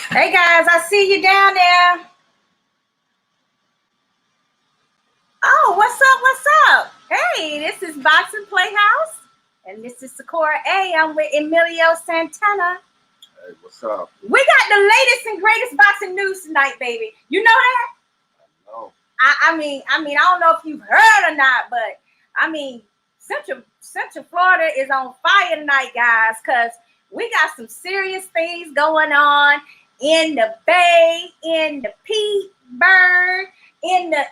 Hey guys, I see you down there. Oh, what's up? What's up? Hey, this is Boxing PlayHouse, and this is Sakura A. I'm with Emelio Santana. Hey, what's up? We got the latest and greatest boxing news tonight, baby. You know that? No. I don't know if you've heard or not, but I mean, Central Florida is on fire tonight, guys, because we got some serious things going on in the Bay, in the Pittsburgh, in the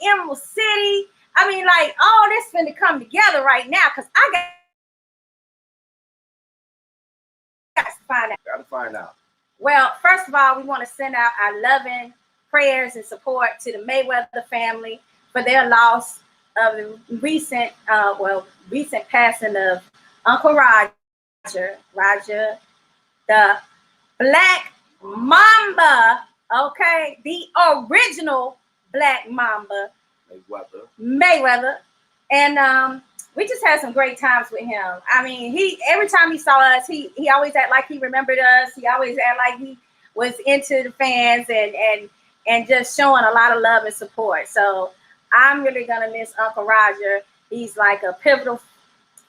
Emerald City. I mean, like all this finna come together right now, because I got to find out. Gotta find out. Well, first of all, we want to send out our loving prayers and support to the Mayweather family for their loss of the recent passing of Uncle Roger, the Black Mamba, okay, the original Black Mamba, Mayweather, and we just had some great times with him. I mean, he every time he saw us, he always act like he remembered us. He always act like he was into the fans and just showing a lot of love and support. So I'm really gonna miss Uncle Roger. He's like a pivotal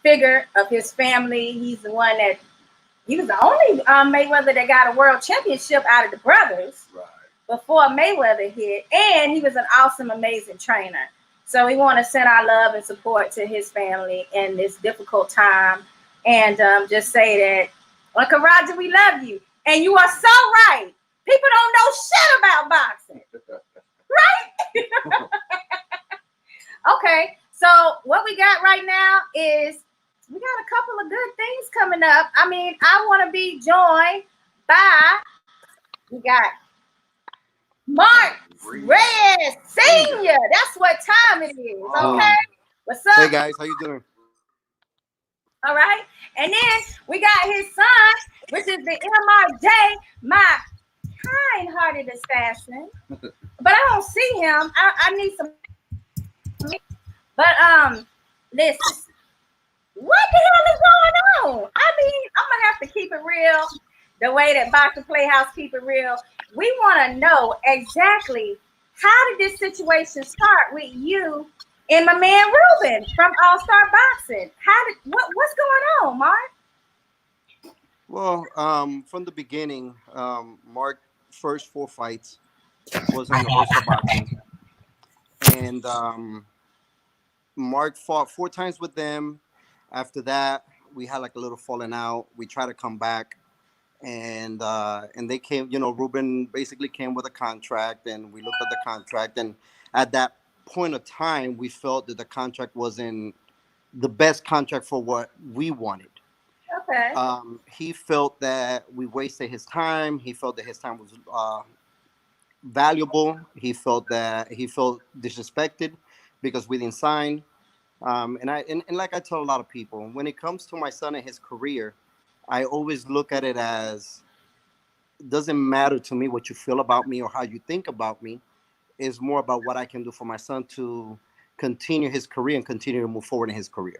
figure of his family. He's the one that he was the only Mayweather that got a world championship out of the brothers before Mayweather hit, and he was an awesome, amazing trainer. So we want to send our love and support to his family in this difficult time, and just say that, Uncle Roger, we love you, and you are so right. People don't know shit about boxing, right? Okay, so what we got right now is we got a couple of good things coming up. I mean, I want to be joined by, we got Mark Reyes Senior. That's what time it is. Okay. What's up? Hey guys, how you doing? All right. And then we got his son, which is the MRJ, my kind-hearted assassin. But I don't see him. I need some. But listen, what the hell is going on? I mean, I'm gonna have to keep it real. The way that Boxing Playhouse keep it real. We want to know exactly how did this situation start with you and my man Ruben from All Star Boxing. What's going on, Mark? Well, from the beginning, Mark's first 4 fights was on the All-Star Boxing, and Mark fought 4 times with them. After that, we had like a little falling out. We tried to come back, and they came. Ruben basically came with a contract, and we looked at the contract, and at that point of time, we felt that the contract wasn't the best contract for what we wanted. Okay. He felt that we wasted his time. He felt that his time was valuable. He felt disrespected because we didn't sign. And like I tell a lot of people, when it comes to my son and his career, I always look at it as, it doesn't matter to me what you feel about me or how you think about me. It's more about what I can do for my son to continue his career and continue to move forward in his career.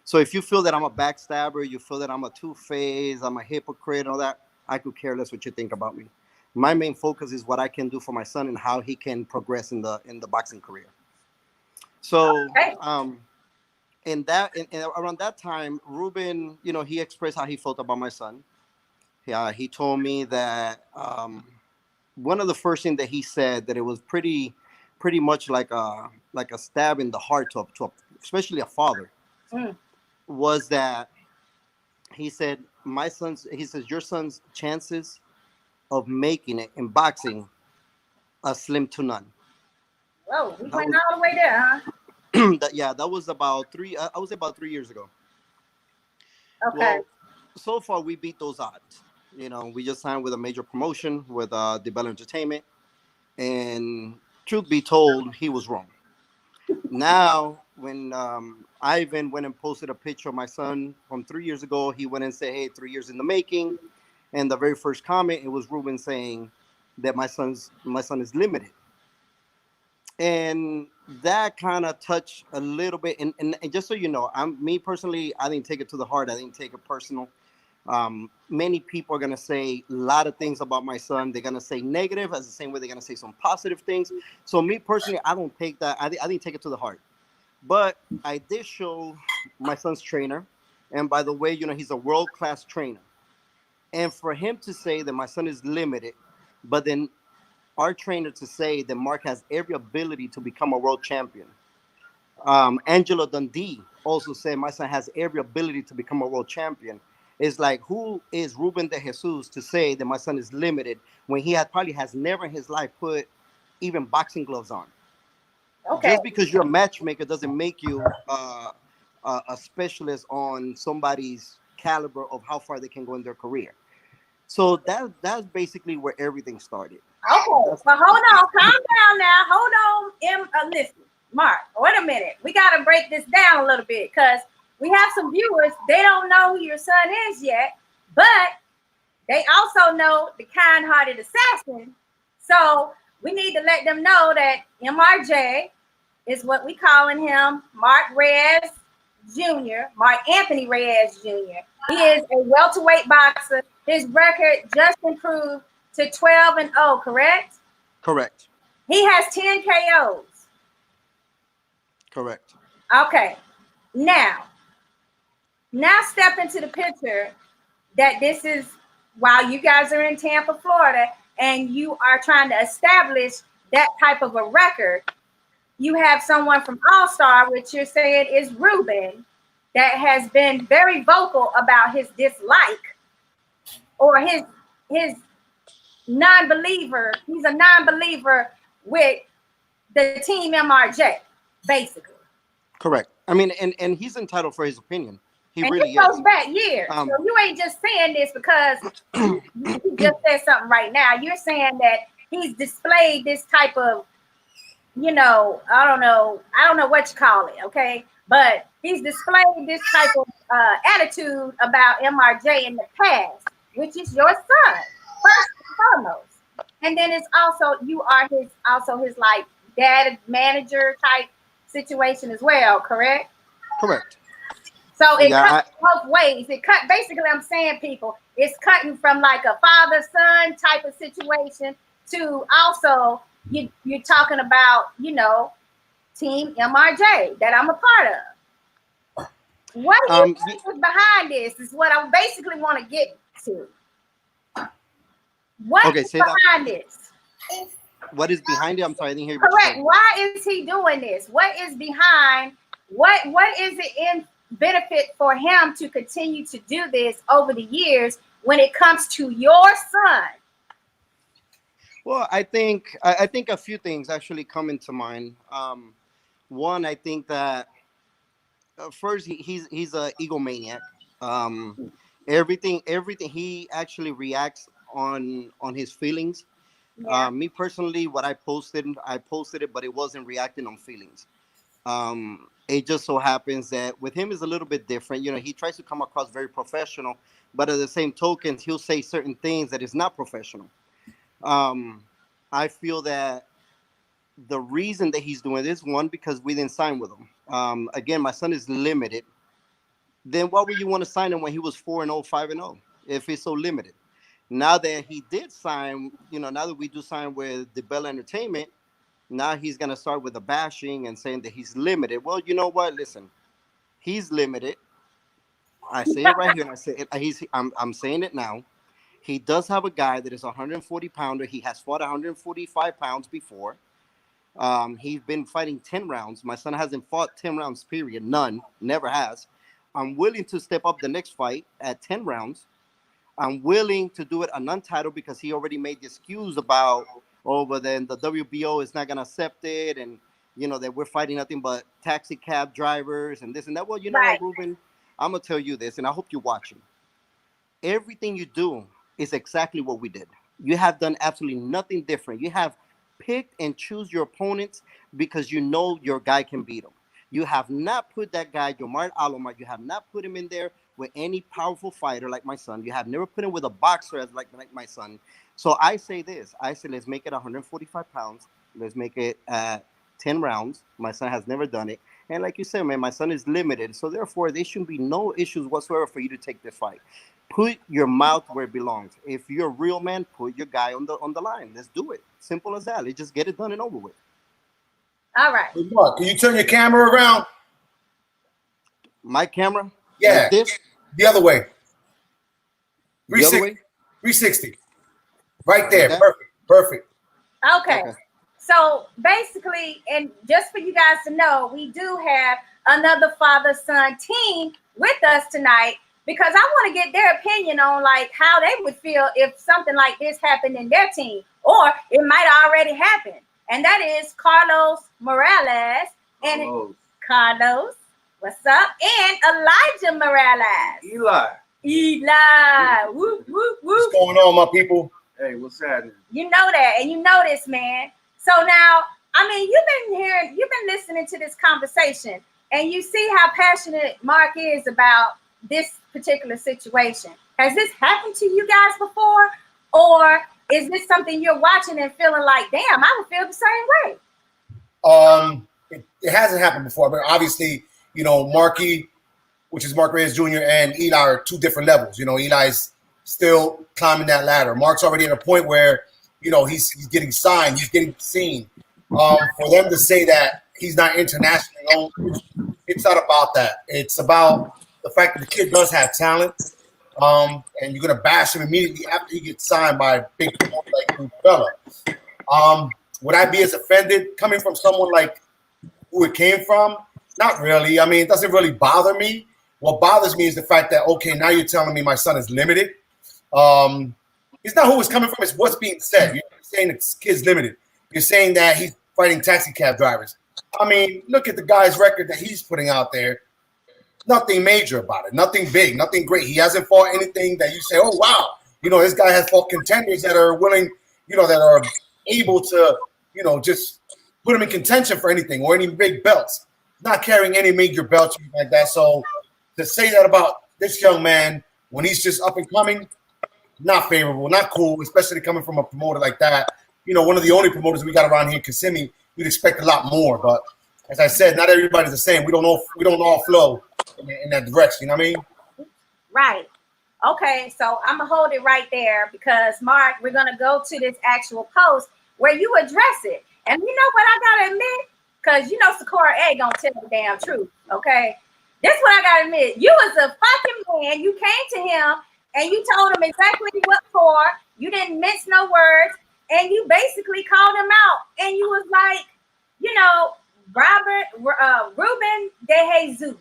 So if you feel that I'm a backstabber, you feel that I'm a two-faced, I'm a hypocrite, all that, I could care less what you think about me. My main focus is what I can do for my son and how he can progress in the boxing career. So in around that time, Ruben, he expressed how he felt about my son. Yeah, he told me that one of the first things that he said, that it was pretty much like a stab in the heart to especially a father, was that he said, your son's chances of making it in boxing are slim to none. Whoa, we went all the way there, huh? That was about I was about 3 years ago. Okay. Well, so far we beat those odds. We just signed with a major promotion with DeBell Entertainment, and truth be told, he was wrong. Now, when Ivan went and posted a picture of my son from 3 years ago, he went and said, "Hey, 3 years in the making," and the very first comment, it was Ruben saying that my son is limited. And that kind of touched a little bit. And just so you know, me personally, I didn't take it to the heart. I didn't take it personal. Many people are going to say a lot of things about my son. They're going to say negative as the same way they're going to say some positive things. So me personally, I don't take that. I didn't take it to the heart. But I did show my son's trainer. And by the way, he's a world-class trainer. And for him to say that my son is limited, but then our trainer to say that Mark has every ability to become a world champion. Angelo Dundee also said my son has every ability to become a world champion. It's like, who is Ruben de Jesus to say that my son is limited when he probably has never in his life put even boxing gloves on? Okay. Just because you're a matchmaker doesn't make you a specialist on somebody's caliber of how far they can go in their career. So that's basically where everything started. Okay, but hold on, calm down now. Hold on, listen, Mark. Wait a minute. We got to break this down a little bit because we have some viewers. They don't know who your son is yet, but they also know the kind-hearted assassin. So we need to let them know that MRJ is what we calling him, Mark Reyes Jr., Mark Anthony Reyes Jr. He is a welterweight boxer. His record just improved to 12-0, correct? Correct. He has 10 KOs. Correct. Okay. Now step into the picture that this is while you guys are in Tampa, Florida, and you are trying to establish that type of a record. You have someone from All-Star, which you're saying is Ruben, that has been very vocal about his dislike or his non-believer. He's a non-believer with the team MRJ, basically. Correct. I mean, and he's entitled for his opinion. He and really it goes is. back years. So you ain't just saying this because you just said something right now. You're saying that he's displayed this type of, I don't know what you call it, okay? But he's displayed this type of attitude about MRJ in the past, which is your son, first and foremost. And then it's also, you are his like dad manager type situation as well, correct? Correct. So it cuts both ways. Basically, I'm saying, people, it's cutting from like a father-son type of situation to also you're talking about, Team MRJ that I'm a part of. What do you think is behind this is what I basically want to get to. What is behind this? What is behind it? I'm sorry, I didn't hear you. Correct. Why is he doing this? What is behind? What is it in benefit for him to continue to do this over the years when it comes to your son? Well, I think a few things actually come into mind. One, I think that first he's a egomaniac. Everything he actually reacts on his feelings. Yeah. Me personally, what I posted it, but it wasn't reacting on feelings. It just so happens that with him is a little bit different. He tries to come across very professional, but at the same token, he'll say certain things that is not professional. I feel that the reason that he's doing this, one, because we didn't sign with him. Again, my son is limited. Then why would you want to sign him when he was 4-0, 5-0, if he's so limited? Now that he did sign, now that we do sign with the Bell Entertainment, now he's going to start with the bashing and saying that he's limited. Well, you know what? Listen, he's limited. I say it right here. And I say it. I'm saying it now. He does have a guy that is a 140 pounder. He has fought 145 pounds before. He's been fighting 10 rounds. My son hasn't fought 10 rounds, period. None. Never has. I'm willing to step up the next fight at 10 rounds. I'm willing to do it an untitled because he already made the excuse about, but then the WBO is not going to accept it. And, that we're fighting nothing but taxi cab drivers and this and that. Well, you know what, Ruben? I'm going to tell you this, and I hope you're watching. Everything you do is exactly what we did. You have done absolutely nothing different. You have picked and choose your opponents because you know your guy can beat them. You have not put that guy, Yomar Alomar, you have not put him in there with any powerful fighter like my son. You have never put him with a boxer as like my son. So I say this. I say, let's make it 145 pounds. Let's make it 10 rounds. My son has never done it. And like you said, man, my son is limited. So therefore, there shouldn't be no issues whatsoever for you to take this fight. put your mouth where it belongs. If you're a real man, put your guy on the line. Let's do it. Simple as that. Let's just get it done and over with. All right. Hey, Mark, can you turn your camera around? My camera? Yeah. Like this? The other way. The other way? 360. Right there. Like Perfect. Perfect. Okay. So basically, and just for you guys to know, we do have another father-son team with us tonight because I want to get their opinion on like how they would feel if something like this happened in their team, or it might already happen. And that is Carlos Morales and Carlos, what's up? And Elijah Morales. Eli. Whoop, whoop, whoop. What's going on, my people? Hey, what's happening? You know that, and you know this, man. So now, I mean, you've been listening to this conversation, and you see how passionate Mark is about this particular situation. Has this happened to you guys before, or is this something you're watching and feeling like, damn, I would feel the same way? It hasn't happened before, but obviously, you know, Marky, which is Mark Reyes Jr., and Eli are two different levels. You know, Eli's still climbing that ladder. Mark's already at a point where, you know, he's getting signed, he's getting seen. For them to say that he's not internationally known, it's not about that. It's about the fact that the kid does have talent, and you're gonna bash him immediately after he gets signed by a big promoter like you fella. Would I be as offended coming from someone like who it came from? Not really. I mean, it doesn't really bother me. What bothers me is the fact that, okay, now you're telling me my son is limited. It's not who it's coming from, it's what's being said. You're saying the kid's limited. You're saying that he's fighting taxi cab drivers. I mean, look at the guy's record that he's putting out there. Nothing major about it. Nothing big. Nothing great. He hasn't fought anything that you say, oh, wow. You know, this guy has fought contenders that are willing, you know, that are able to, you know, just put him in contention for anything or any big belts. Not carrying any major belts or anything like that. So to say that about this young man when he's just up and coming, not favorable, not cool, especially coming from a promoter like that. You know, one of the only promoters we got around here in Kissimmee, you'd expect a lot more. But as I said, not everybody's the same. We don't all flow in that direction. You know what I mean? Right. Okay, so I'm gonna hold it right there because Mark, we're gonna go to this actual post where you address it. And you know what I gotta admit? Because you know Sakura A gonna tell the damn truth. Okay. This is what I gotta admit. You was a fucking man. You came to him and you told him exactly what for. You didn't mince no words, and you basically called him out. And you was like, you know, Ruben De Jesus.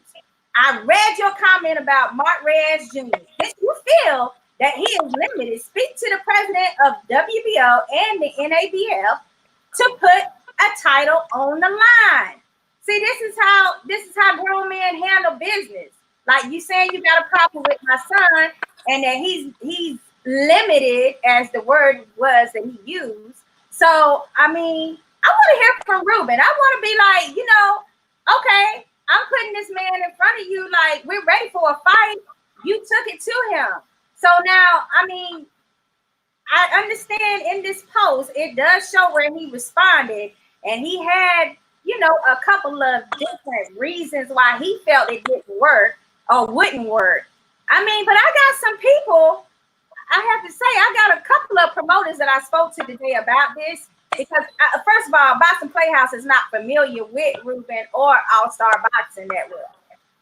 I read your comment about Mark Reyes Jr. If you feel that he is limited, speak to the president of WBO and the NABF to put a title on the line. See, this is how grown men handle business. Like you saying you got a problem with my son, and that he's limited, as the word was that he used. So I mean, I want to hear from Ruben. I want to be like, you know, okay, I'm putting this man in front of you, like we're ready for a fight. You took it to him. So now, I mean, I understand in this post, it does show where he responded, and he had, you know, a couple of different reasons why he felt it didn't work or wouldn't work. I mean, but I got some people, I have to say, I got a couple of promoters that I spoke to today about this because, first of all, Boxing PlayHouse is not familiar with Ruben or All-Star Boxing that well.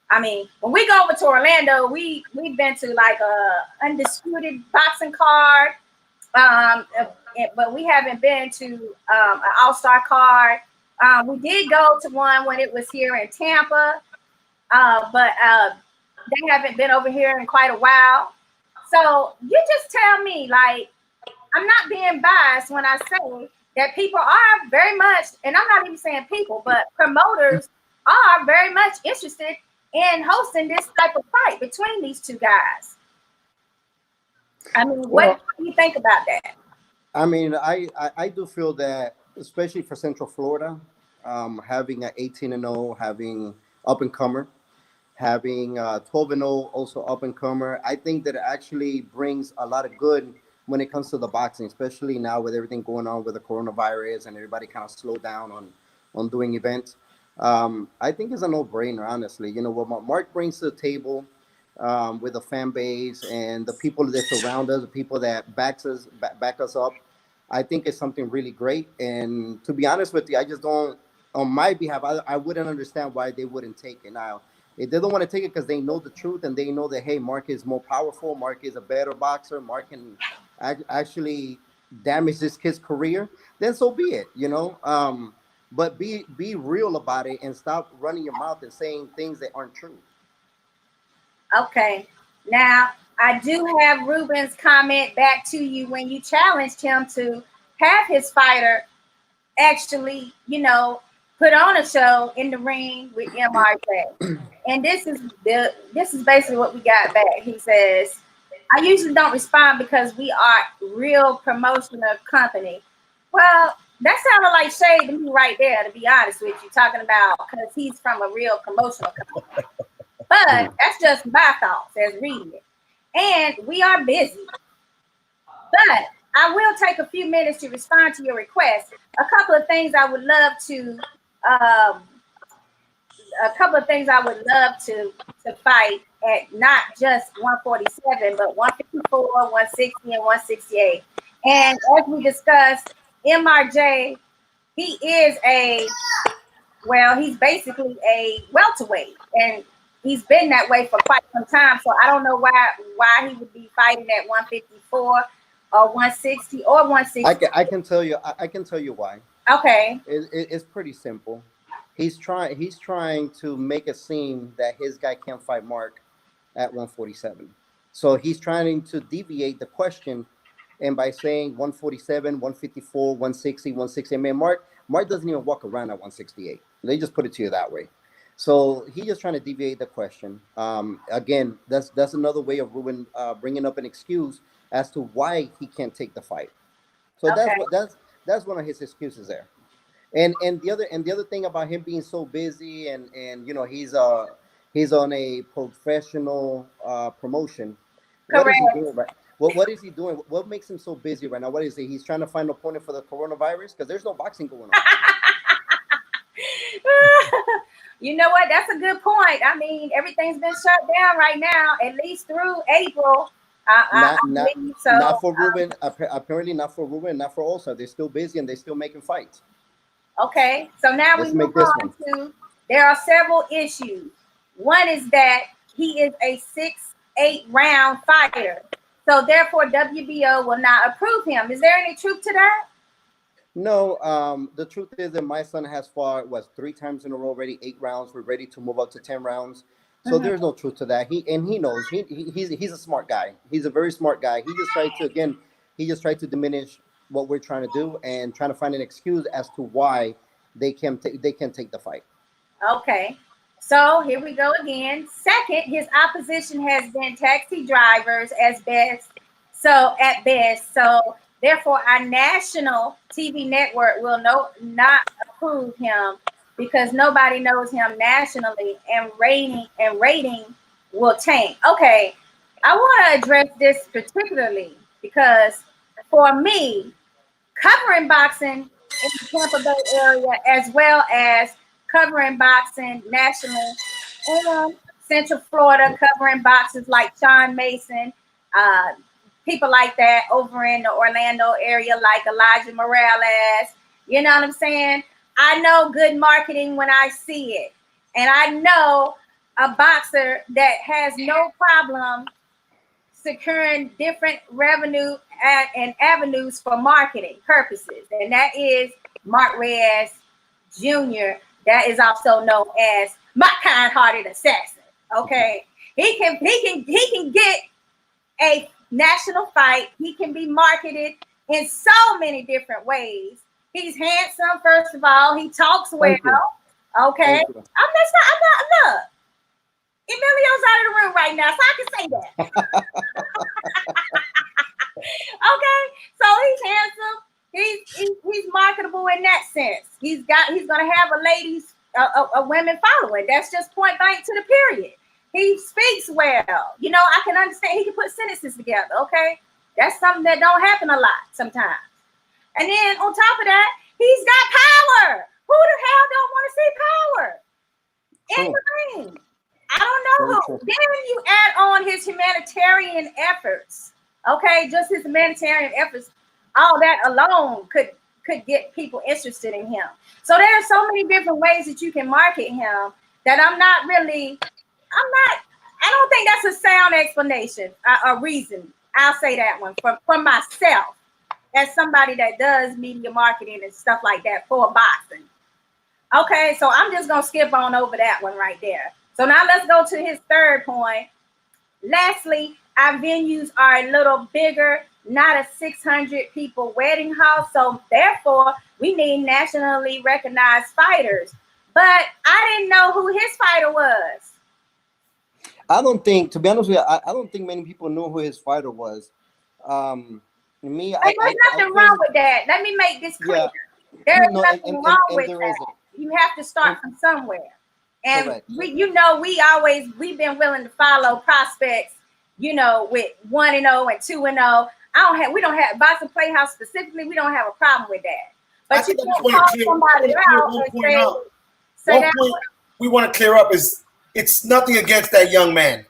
I mean, when we go over to Orlando, we've been to like a undisputed boxing card, but we haven't been to an All-Star card. We did go to one when it was here in Tampa, but they haven't been over here in quite a while. So you just tell me, like, I'm not being biased when I say that people are very much, and I'm not even saying people, but promoters are very much interested in hosting this type of fight between these two guys. I mean, what do you think about that? I mean, I do feel that, especially for Central Florida, having an 18-0, having up-and-comer, having 12-0, also up-and-comer, I think that it actually brings a lot of good when it comes to the boxing, especially now with everything going on with the coronavirus and everybody kind of slowed down on doing events. I think it's a no-brainer, honestly. You know, what Mark brings to the table, with the fan base and the people that surround us, the people that back us up. I think it's something really great. And to be honest with you, I just don't, on my behalf, I wouldn't understand why they wouldn't take it. Now, if they don't want to take it because they know the truth and they know that, hey, Mark is more powerful, Mark is a better boxer, Mark can actually damage this kid's career, then so be it, you know. But be real about it and stop running your mouth and saying things that aren't true. Okay. Now, I do have Ruben's comment back to you when you challenged him to have his fighter actually, put on a show in the ring with MRJ. And this is basically what we got back. He says, I usually don't respond because we are real promotional company. Well, that sounded like shade to me right there, to be honest with you, talking about because he's from a real promotional company. But that's just my thoughts as reading it. And we are busy. But I will take a few minutes to respond to your request. A couple of things I would love to fight at not just 147, but 154, 160, and 168. And as we discussed, MRJ, he's basically a welterweight, and he's been that way for quite some time. So I don't know why he would be fighting at 154 or 160 or 160. I can tell you. I can tell you why. Okay. It's pretty simple. He's trying to make it seem that his guy can't fight Mark at 147. So he's trying to deviate the question, and by saying 147, 154, 160, 160. I mean, Mark doesn't even walk around at 168. They just put it to you that way. So he's just trying to deviate the question. Again, that's another way of Ruben bringing up an excuse as to why he can't take the fight. So Okay. that's one of his excuses there. And the other thing about him being so busy and he's on a professional promotion. Correct. What is he doing right? What is he doing? What makes him so busy right now? What is it? He's trying to find an opponent for the coronavirus because there's no boxing going on. You know what? That's a good point. I mean, everything's been shut down right now, at least through April. Not for Ruben. Apparently, not for Ruben. Not for Olsa. They're still busy and they're still making fights. Okay, so now Let's we make move this on one. to, there are several issues. One is that he is a 6-8 round fighter. So therefore, WBO will not approve him. Is there any truth to that? No, the truth is that my son has fought 3 times in a row already, 8 rounds. We're ready to move up to 10 rounds. So there's no truth to that. He knows he's a smart guy. He's a very smart guy. He just tried to diminish what we're trying to do and trying to find an excuse as to why they can take the fight. Okay, so here we go again. Second, his opposition has been taxi drivers at best. So therefore, our national TV network will not approve him because nobody knows him nationally, and rating will tank. Okay, I want to address this particularly because for me, covering boxing in the Tampa Bay area as well as covering boxing nationally and Central Florida, covering boxers like Sean Mason, people like that over in the Orlando area, like Elijah Morales. You know what I'm saying? I know good marketing when I see it. And I know a boxer that has no problem securing different revenue and avenues for marketing purposes. And that is Mark Reyes Jr. That is also known as my kind-hearted assassin. Okay. He can get a national fight. He can be marketed in so many different ways. He's handsome, first of all. He talks well. Okay. I'm not. Look, Emilio's out of the room right now, so I can say that. Okay. So he's handsome. He's marketable in that sense. He's gonna have a women following. That's just point blank to the period. He speaks well. You know, I can understand. He can put sentences together. Okay, that's something that don't happen a lot sometimes. And then on top of that, he's got power. Who the hell don't want to see power in the ring? I don't know who. Then you add on his humanitarian efforts. Okay, just his humanitarian efforts, all that alone could get people interested in him. So there are so many different ways that you can market him that I don't think that's a sound explanation, a reason. I'll say that one from myself as somebody that does media marketing and stuff like that for boxing. Okay, so I'm just gonna skip on over that one right there. So now let's go to his third point. Lastly, our venues are a little bigger, not a 600 people wedding hall. So therefore, we need nationally recognized fighters. But I didn't know who his fighter was. I don't think, to be honest with you, I don't think many people knew who his fighter was. Me, There's nothing wrong with that. Let me make this clear. Yeah. There is nothing wrong with there that. isn't. You have to start from somewhere. And Correct. we've been willing to follow prospects, with 1-0 and 2-0. We don't have boxing PlayHouse specifically. We don't have a problem with that. But you can't call somebody out and say one point we want to clear up is it's nothing against that young man.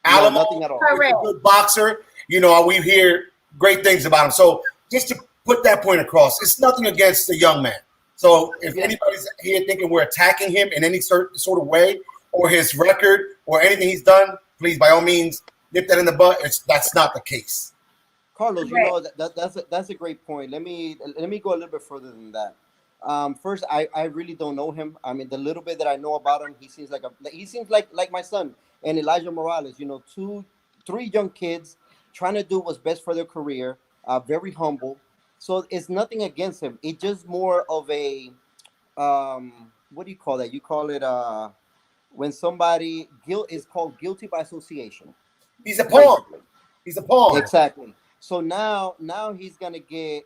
No, nothing at all. He's a good boxer. We hear great things about him. So just to put that point across, it's nothing against the young man. So if anybody's here thinking we're attacking him in any sort of way, or his record, or anything he's done, please, by all means, nip that in the butt. That's not the case. Carlos, that's a great point. Let me go a little bit further than that. First, I really don't know him. I mean, the little bit that I know about him, he seems like my son and Elijah Morales. 3 young kids trying to do what's best for their career. Very humble. So it's nothing against him. It's just more of a what do you call that? You call it when somebody is called guilty by association. He's a pawn. He's a pawn. Exactly. So now he's gonna get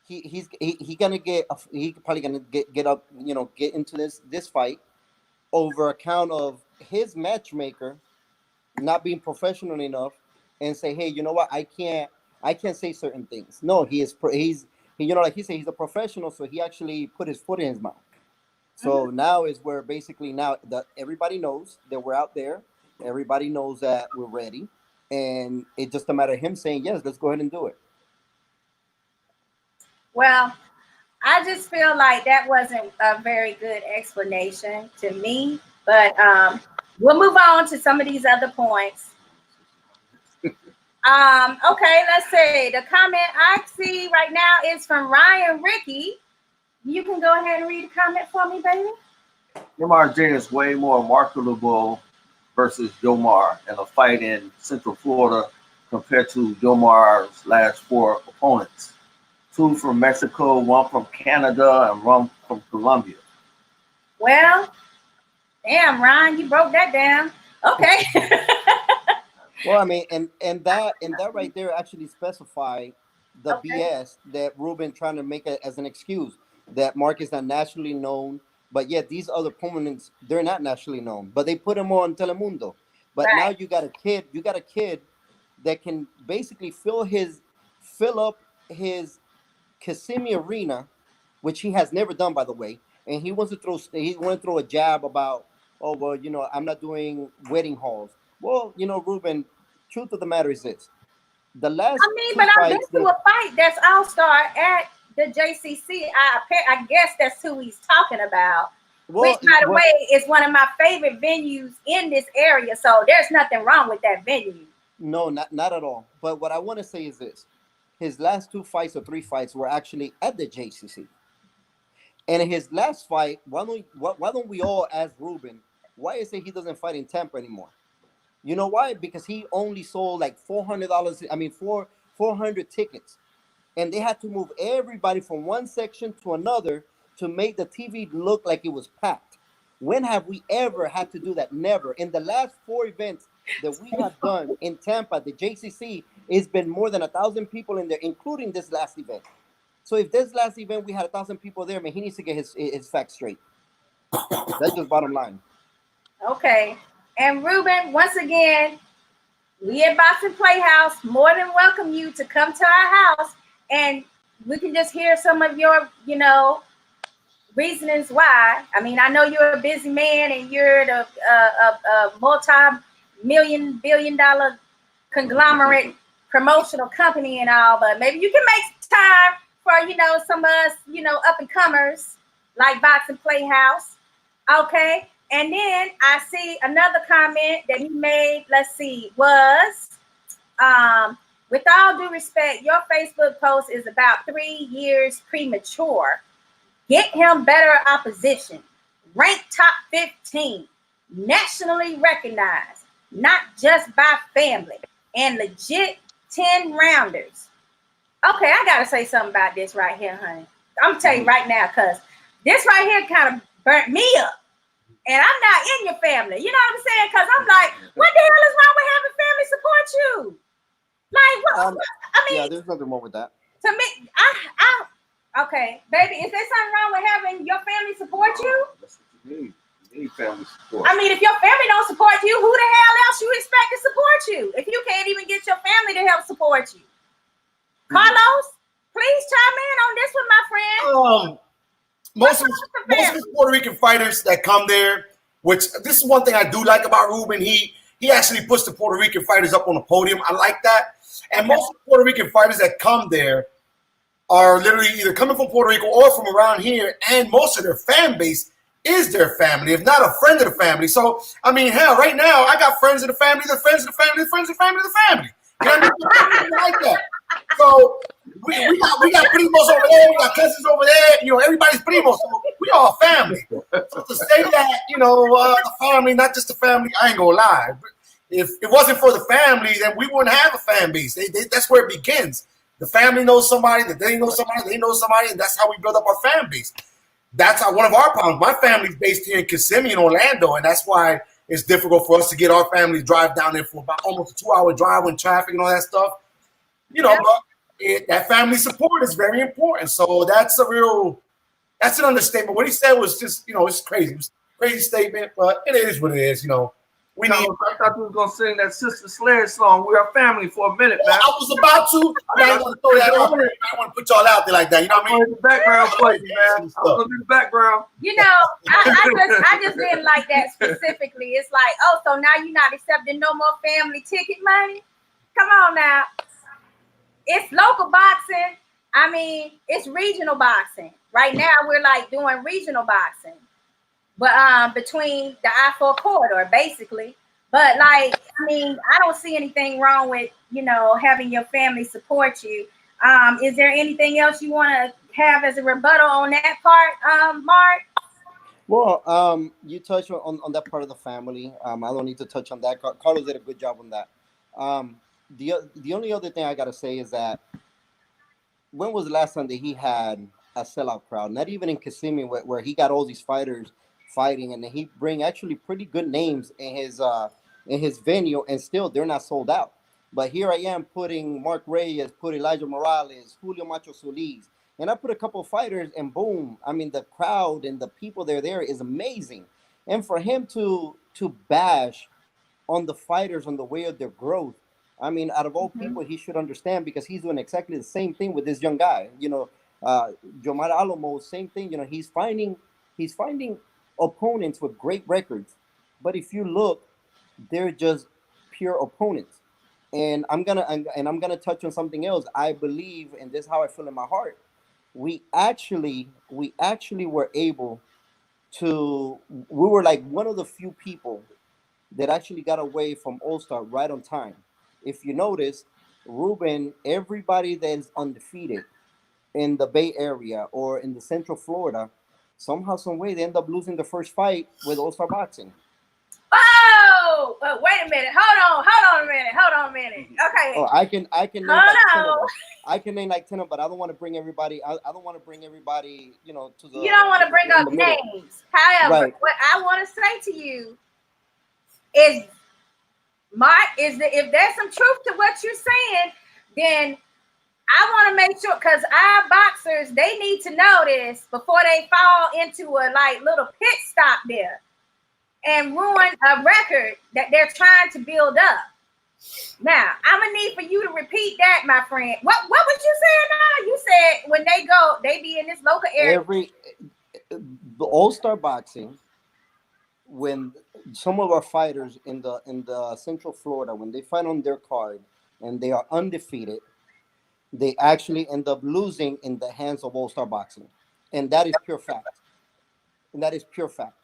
he's probably gonna get up, get into this fight over account of his matchmaker not being professional enough and say, hey, you know what, I can't say certain things. No, like he said, he's a professional, so he actually put his foot in his mouth. So now is where basically everybody knows that we're out there. Everybody knows that we're ready. And it's just a matter of him saying, yes, let's go ahead and do it. Well, I just feel like that wasn't a very good explanation to me. But we'll move on to some of these other points. Okay, let's see. The comment I see right now is from Ryan Ricky. You can go ahead and read the comment for me, baby. MRJ is way more marketable versus Yomar in a fight in Central Florida compared to Yomar's last 4 opponents. 2 from Mexico, 1 from Canada, and 1 from Colombia. Well, damn, Ryan, you broke that down. Okay. Well, I mean, and that right there actually specify the BS that Ruben trying to make it as an excuse that Mark is not nationally known, but yet these other opponents, they're not nationally known, but they put him on Telemundo. But now you got a kid that can basically fill up his Kissimmee Arena, which he has never done, by the way, and he wants to throw a jab about, oh well, I'm not doing wedding halls. Well, Ruben, truth of the matter is this: the last. I've been to a fight that's all-star at the JCC. I guess that's who he's talking about. Well, which, by the way, is one of my favorite venues in this area. So there's nothing wrong with that venue. No, not at all. But what I want to say is this: his last 2 fights or 3 fights were actually at the JCC. And in his last fight, why don't we all ask Ruben why is it he doesn't fight in Tampa anymore? You know why? Because he only sold like $400. I mean, 400 tickets, and they had to move everybody from one section to another to make the TV look like it was packed. When have we ever had to do that? Never. In the last 4 events that we have done in Tampa, the JCC, it's been more than 1,000 people in there, including this last event. So if this last event we had 1,000 people there, man, he needs to get his facts straight. That's just bottom line. Okay. And Ruben, once again, we at Boxing PlayHouse more than welcome you to come to our house, and we can just hear some of your, reasons why. I mean, I know you're a busy man and you're the multi-million billion-dollar conglomerate promotional company and all, but maybe you can make time for, you know, some of us, you know, up and comers like Boxing PlayHouse. Okay. And then I see another comment that he made, let's see, was with all due respect, your Facebook post is about 3 years premature. Get him better opposition. Ranked top 15. Nationally recognized. Not just by family. And legit 10 rounders. Okay, I gotta say something about this right here, honey. I'm gonna tell you right now, because this right here kind of burnt me up. And I'm not in your family. You know what I'm saying? Because I'm like, what the hell is wrong with having family support you? Like, what? I mean, yeah, there's nothing wrong with that. To me, okay, baby, is there something wrong with having your family support you? That's what you need. You need family support. I mean, if your family don't support you, who the hell else you expect to support you? If you can't even get your family to help support you. Carlos, please chime in on this one, my friend. Most of the Puerto Rican fighters that come there, which this is one thing I do like about Ruben. He actually puts the Puerto Rican fighters up on the podium. I like that. And most of the Puerto Rican fighters that come there are literally either coming from Puerto Rico or from around here, and most of their fan base is their family, if not a friend of the family. So, I mean, hell, right now, I got friends of the family, the friends of the family, the friends of the family, the family. You know what I mean? Like that. So, we got primos over there, we got cousins over there, you know, everybody's primos, so we all family. So to say that, you know, the family, not just the family, I ain't gonna lie. If it wasn't for the family, then we wouldn't have a fan base. That's where it begins. The family knows somebody, that they know somebody, they know somebody, and that's how we build up our fan base. That's how one of our problems. My family's based here in Kissimmee in Orlando, and that's why it's difficult for us to get our family to drive down there for about almost a 2-hour drive with traffic and all that stuff. You know, but that family support is very important. So that's an understatement. What he said was just, you know, it's crazy. It was a crazy statement, but it is what it is, you know. I thought you were gonna sing that Sister Slayer song. We are family for a minute, man. I was about to. I didn't want to throw that out there. I want to put y'all out there like that. You know what I mean? The background for you, man. I'm gonna do the background. You know, I just didn't like that specifically. It's like, oh, so now you're not accepting no more family ticket money? Come on now. It's local boxing. I mean, it's regional boxing. Right now, we're like doing regional boxing. But between the I-4 corridor, basically. But like, I mean, I don't see anything wrong with, you know, having your family support you. Is there anything else you want to have as a rebuttal on that part, Mark? Well, you touched on that part of the family. I don't need to touch on that. Carlos did a good job on that. The only other thing I gotta say is that when was the last time that he had a sellout crowd? Not even in Kissimmee, where he got all these fighters fighting, and then he bring actually pretty good names in his venue, and still they're not sold out. But here I am putting Mark Reyes, put Elijah Morales, Julio Macho Solis, and I put a couple of fighters, and boom! I mean, the crowd and the people there is amazing. And for him to bash on the fighters on the way of their growth, I mean, out of all people, he should understand, because he's doing exactly the same thing with this young guy. You know, Jomar Alamo, same thing. You know, he's finding opponents with great records, but if you look, they're just pure opponents. And I'm gonna touch on something else. I believe, and this is how I feel in my heart, we actually were able to. We were like one of the few people that actually got away from All-Star right on time. If you notice, Ruben, everybody that's undefeated in the Bay Area or in the Central Florida, somehow, some way, they end up losing the first fight with All-Star Boxing. Oh, wait a minute. Hold on a minute. Okay. Oh, I can name like 10 of them. I can name like 10 of them, but I don't want to bring everybody. I don't want to bring everybody, you know, to the. You don't want to bring up names. However, right. What I want to say to you is, Mark, if there's some truth to what you're saying, then I want to make sure, because our boxers, they need to know this before they fall into a like little pit stop there and ruin a record that they're trying to build up. Now, I'm gonna need for you to repeat that, my friend. What was you saying now? You said when they go, they be in this local area. the All-Star Boxing, when some of our fighters in the Central Florida, when they fight on their card and they are undefeated, they actually end up losing in the hands of All-Star Boxing, and that is pure fact. And that is pure fact.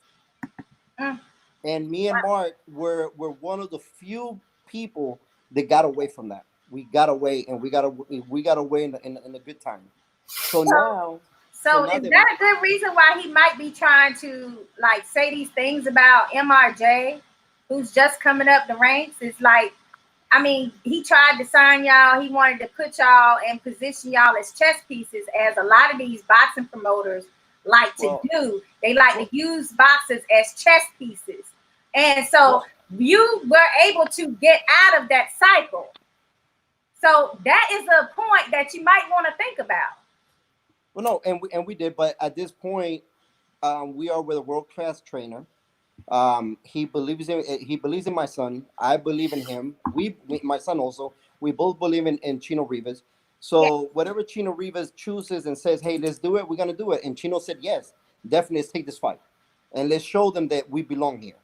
Mm. And me and Mark were one of the few people that got away from that. We got away, and we got away in a good time. So now. So is that a good reason why he might be trying to like say these things about MRJ, who's just coming up the ranks? It's like, I mean, he tried to sign y'all. He wanted to put y'all and position y'all as chess pieces, as a lot of these boxing promoters like to do. They like to use boxers as chess pieces. And so you were able to get out of that cycle. So that is a point that you might want to think about. Well, no, and we did, but at this point, we are with a world-class trainer. He believes in my son. I believe in him. My son also. We both believe in Chino Rivas. So whatever Chino Rivas chooses and says, hey, let's do it, we're gonna do it. And Chino said, yes, definitely, let's take this fight, and let's show them that we belong here.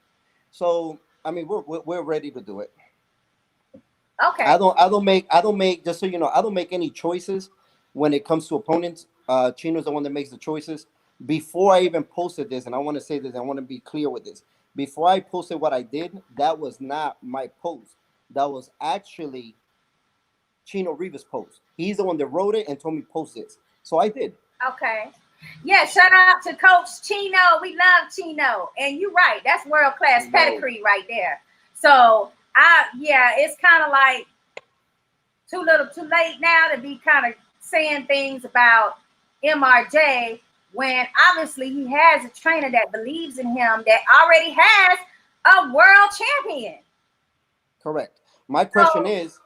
So I mean, we're ready to do it. Okay. I don't make just so you know, I don't make any choices when it comes to opponents. Chino's the one that makes the choices. Before I even posted this, and I want to say this, I want to be clear with this. Before I posted what I did, that was not my post. That was actually Chino Rivas' post. He's the one that wrote it and told me post this. So I did. Okay. Yeah, shout out to Coach Chino. We love Chino. And you're right. That's world-class pedigree right there. So, it's kind of like too little too late now to be kind of saying things about MRJ when obviously he has a trainer that believes in him that already has a world champion. Correct. My question is,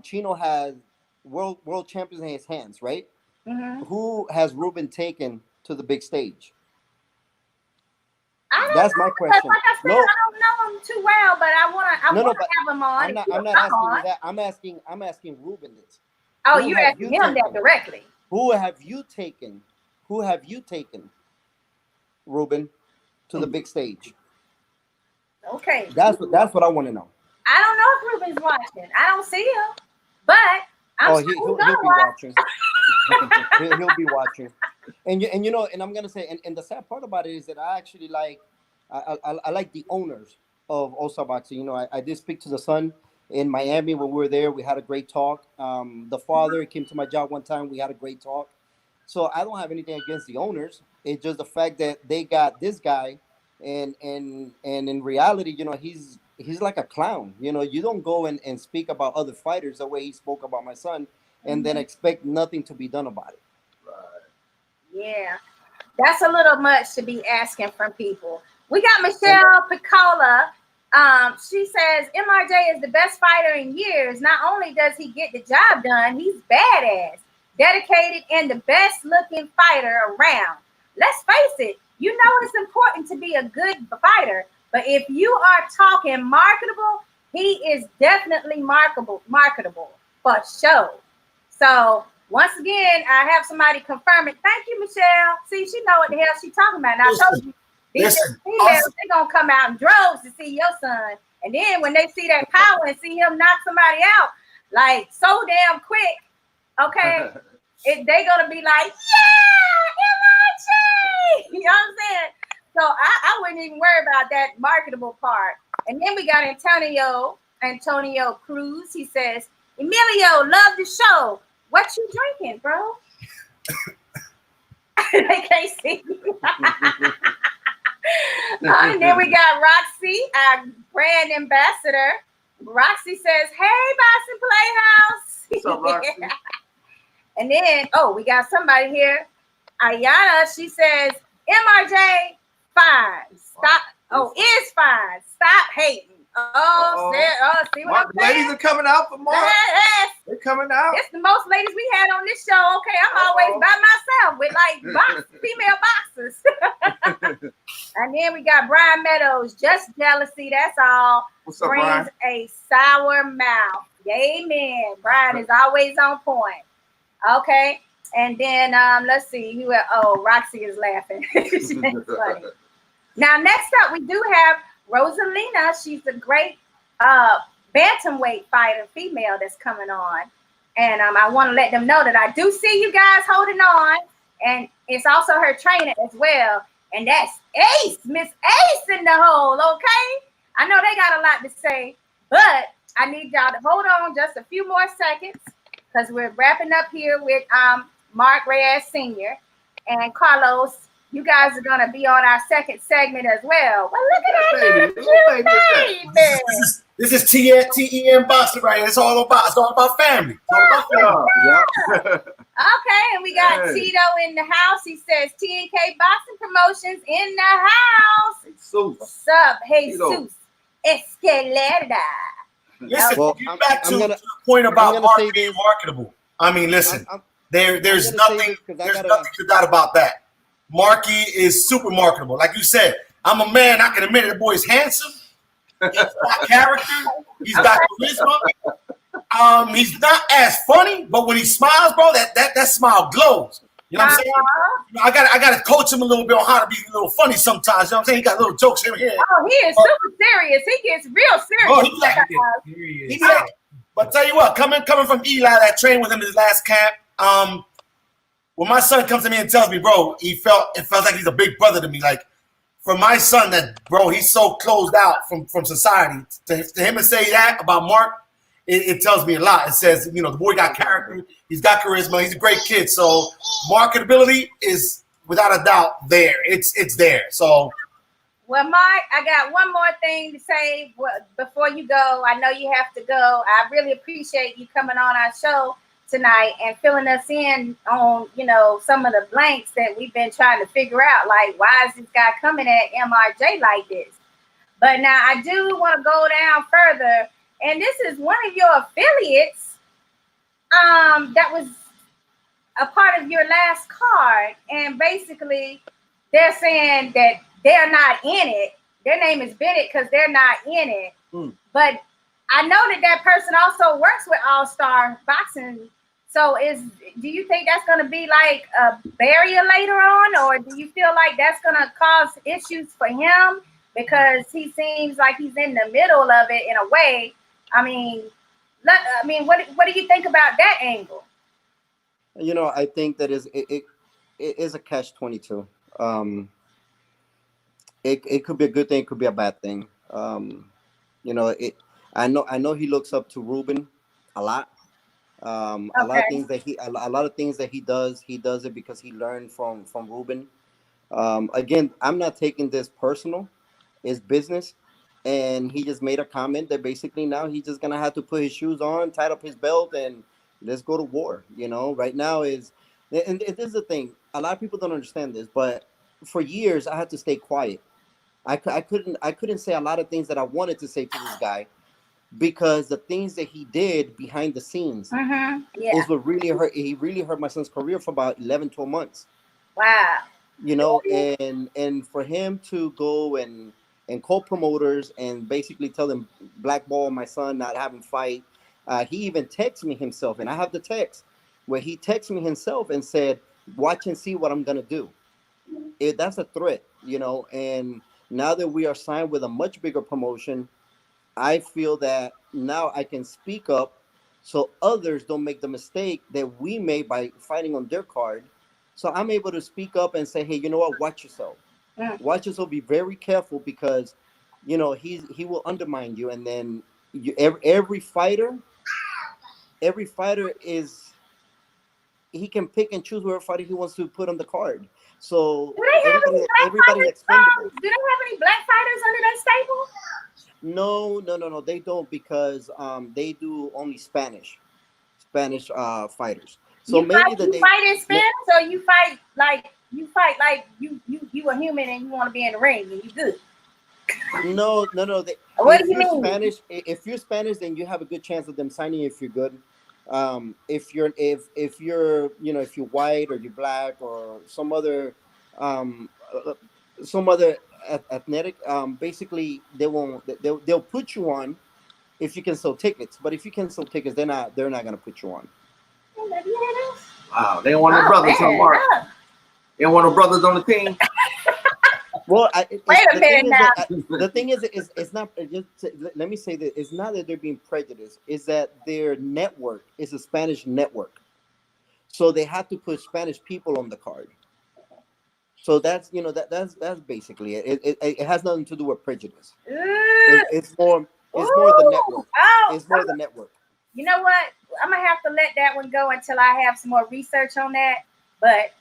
Chino has world champions in his hands, right? Mm-hmm. Who has Ruben taken to the big stage? That's my question. Like I said, I don't know him too well, but I want to have him on. I'm not asking you that. I'm asking Ruben this. Oh, you're asking him that directly. Who have you taken? Ruben, to the big stage? Okay. That's what I want to know. I don't know if Ruben's watching. I don't see him, but I'm sure he'll be watching. he'll be watching. And you know, and I'm gonna say, and the sad part about it is that I actually like, I like the owners of All-Star Boxing. You know, I did speak to the son in Miami when we were there. We had a great talk. The father came to my job one time. We had a great talk. So I don't have anything against the owners. It's just the fact that they got this guy, and in reality, you know, he's like a clown. You know, you don't go and speak about other fighters the way he spoke about my son, and then expect nothing to be done about it. Yeah, that's a little much to be asking from people. We got Michelle Piccola. She says MRJ is the best fighter in years. Not only does he get the job done, he's badass, dedicated, and the best looking fighter around. Let's face it, you know it's important to be a good fighter, but if you are talking marketable, he is definitely marketable for sure. So once again, I have somebody confirm it. Thank you, Michelle. See, she know what the hell she's talking about. And I told you, these females, they're going to come out in droves to see your son. And then when they see that power and see him knock somebody out, like so damn quick, okay, they going to be like, yeah, MRJ. You know what I'm saying? So I wouldn't even worry about that marketable part. And then we got Antonio Cruz. He says, Emilio, love the show. What you drinking, bro? They can't see you. And then we got Roxy, our brand ambassador. Roxy says, hey, Boston Playhouse. What's up, Roxy? And then, we got somebody here. Ayana, she says, MRJ, fine. Stop. Is fine. Stop hating. See what I'm saying? Ladies are coming out for Mark. Yes. They're coming out. It's the most ladies we had on this show. Okay, I'm always by myself with like female boxers. And then we got Brian Meadows, just jealousy. That's all. What's up, brings Brian? A sour mouth. Amen. Brian is always on point. Okay. And then let's see who. Oh, Roxy is laughing. She's funny. Now, next up, we do have Rosalinda. She's a great bantamweight fighter, female that's coming on. And I want to let them know that I do see you guys holding on. And it's also her trainer as well. And that's Ace, Miss Ace in the hole, okay? I know they got a lot to say, but I need y'all to hold on just a few more seconds because we're wrapping up here with Mark Reyes Sr. and Carlos. You guys are going to be on our second segment as well. Well, look at that little cute baby. This is TEM boxing right here. It's all about family. It's all about family. Okay, and we got Tito in the house. He says TNK Boxing Promotions in the house. Jesus. What's up? Hey, Jesus. Escalera. Listen, well, back to the point about Mark being marketable. I mean, listen, there's nothing to doubt about that. Marky is super marketable. Like you said, I'm a man. I can admit it. The boy is handsome. He's got character. He's got charisma. He's not as funny, but when he smiles, bro, that smile glows. You know what I'm saying? I got to coach him a little bit on how to be a little funny sometimes. You know what I'm saying? He got little jokes in here. Oh, he is super serious. He gets real serious. Oh, he's like, but tell you what, coming from Eli that trained with him in his last camp, when my son comes to me and tells me, bro, it felt like he's a big brother to me. Like, for my son, that, bro, he's so closed out from society. To him to say that about Mark, it tells me a lot. It says, you know, the boy got character. He's got charisma. He's a great kid. So marketability is, without a doubt, there. It's there. So. Well, Mark, I got one more thing to say before you go. I know you have to go. I really appreciate you coming on our show tonight and filling us in on, you know, some of the blanks that we've been trying to figure out. Like, why is this guy coming at MRJ like this? But now I do want to go down further. And this is one of your affiliates that was a part of your last card. And basically, they're saying that they're not in it. Their name is Bennett because they're not in it. But I know that person also works with All Star Boxing. So do you think that's going to be like a barrier later on? Or do you feel like that's going to cause issues for him? Because he seems like he's in the middle of it in a way. I mean, what do you think about that angle? You know, I think that it is a catch-22. It could be a good thing, it could be a bad thing. You know, I know he looks up to Ruben a lot. A lot of things that he does it because he learned from Ruben. Again, I'm not taking this personal. It's business. And he just made a comment that basically now he's just gonna have to put his shoes on, tie up his belt, and let's go to war. You know, right now and this is the thing. A lot of people don't understand this, but for years I had to stay quiet. I couldn't say a lot of things that I wanted to say to this guy because the things that he did behind the scenes is what really hurt. He really hurt my son's career for about 11, 12 months. Wow. You know, and for him to go and call promoters and basically tell them blackball my son, not have him fight. He even texted me himself, and I have the text where he texted me himself and said, "Watch and see what I'm gonna do." That's a threat, you know. And now that we are signed with a much bigger promotion, I feel that now I can speak up so others don't make the mistake that we made by fighting on their card. So I'm able to speak up and say, hey, you know what? Watch yourself. Watch yourself. Be very careful because, you know, he will undermine you. And then every fighter is, he can pick and choose whatever fighter he wants to put on the card. So everybody's expendable. Do they have any black fighters under that stable? No, they don't because they do only Spanish fighters. So you maybe fight in Spanish, or you fight like you a human and you want to be in the ring and you good. No. What do you mean? Spanish, if you're Spanish, then you have a good chance of them signing you if you're good. If you're you know, if you're white or you're black or some other ethnic, basically they'll put you on if you can sell tickets. But if you can sell tickets, they're not gonna put you on. Wow, they don't want no brothers on man, Mark. no. They don't want no brothers on the team. Well, Wait a minute now. The thing is, it's not. Let me say that it's not that they're being prejudiced. It's that their network is a Spanish network, so they have to put Spanish people on the card. So that's that's basically it. It has nothing to do with prejudice. It's more the network. Oh, It's more the network. you know what? I'm gonna have to let that one go until I have some more research on that. But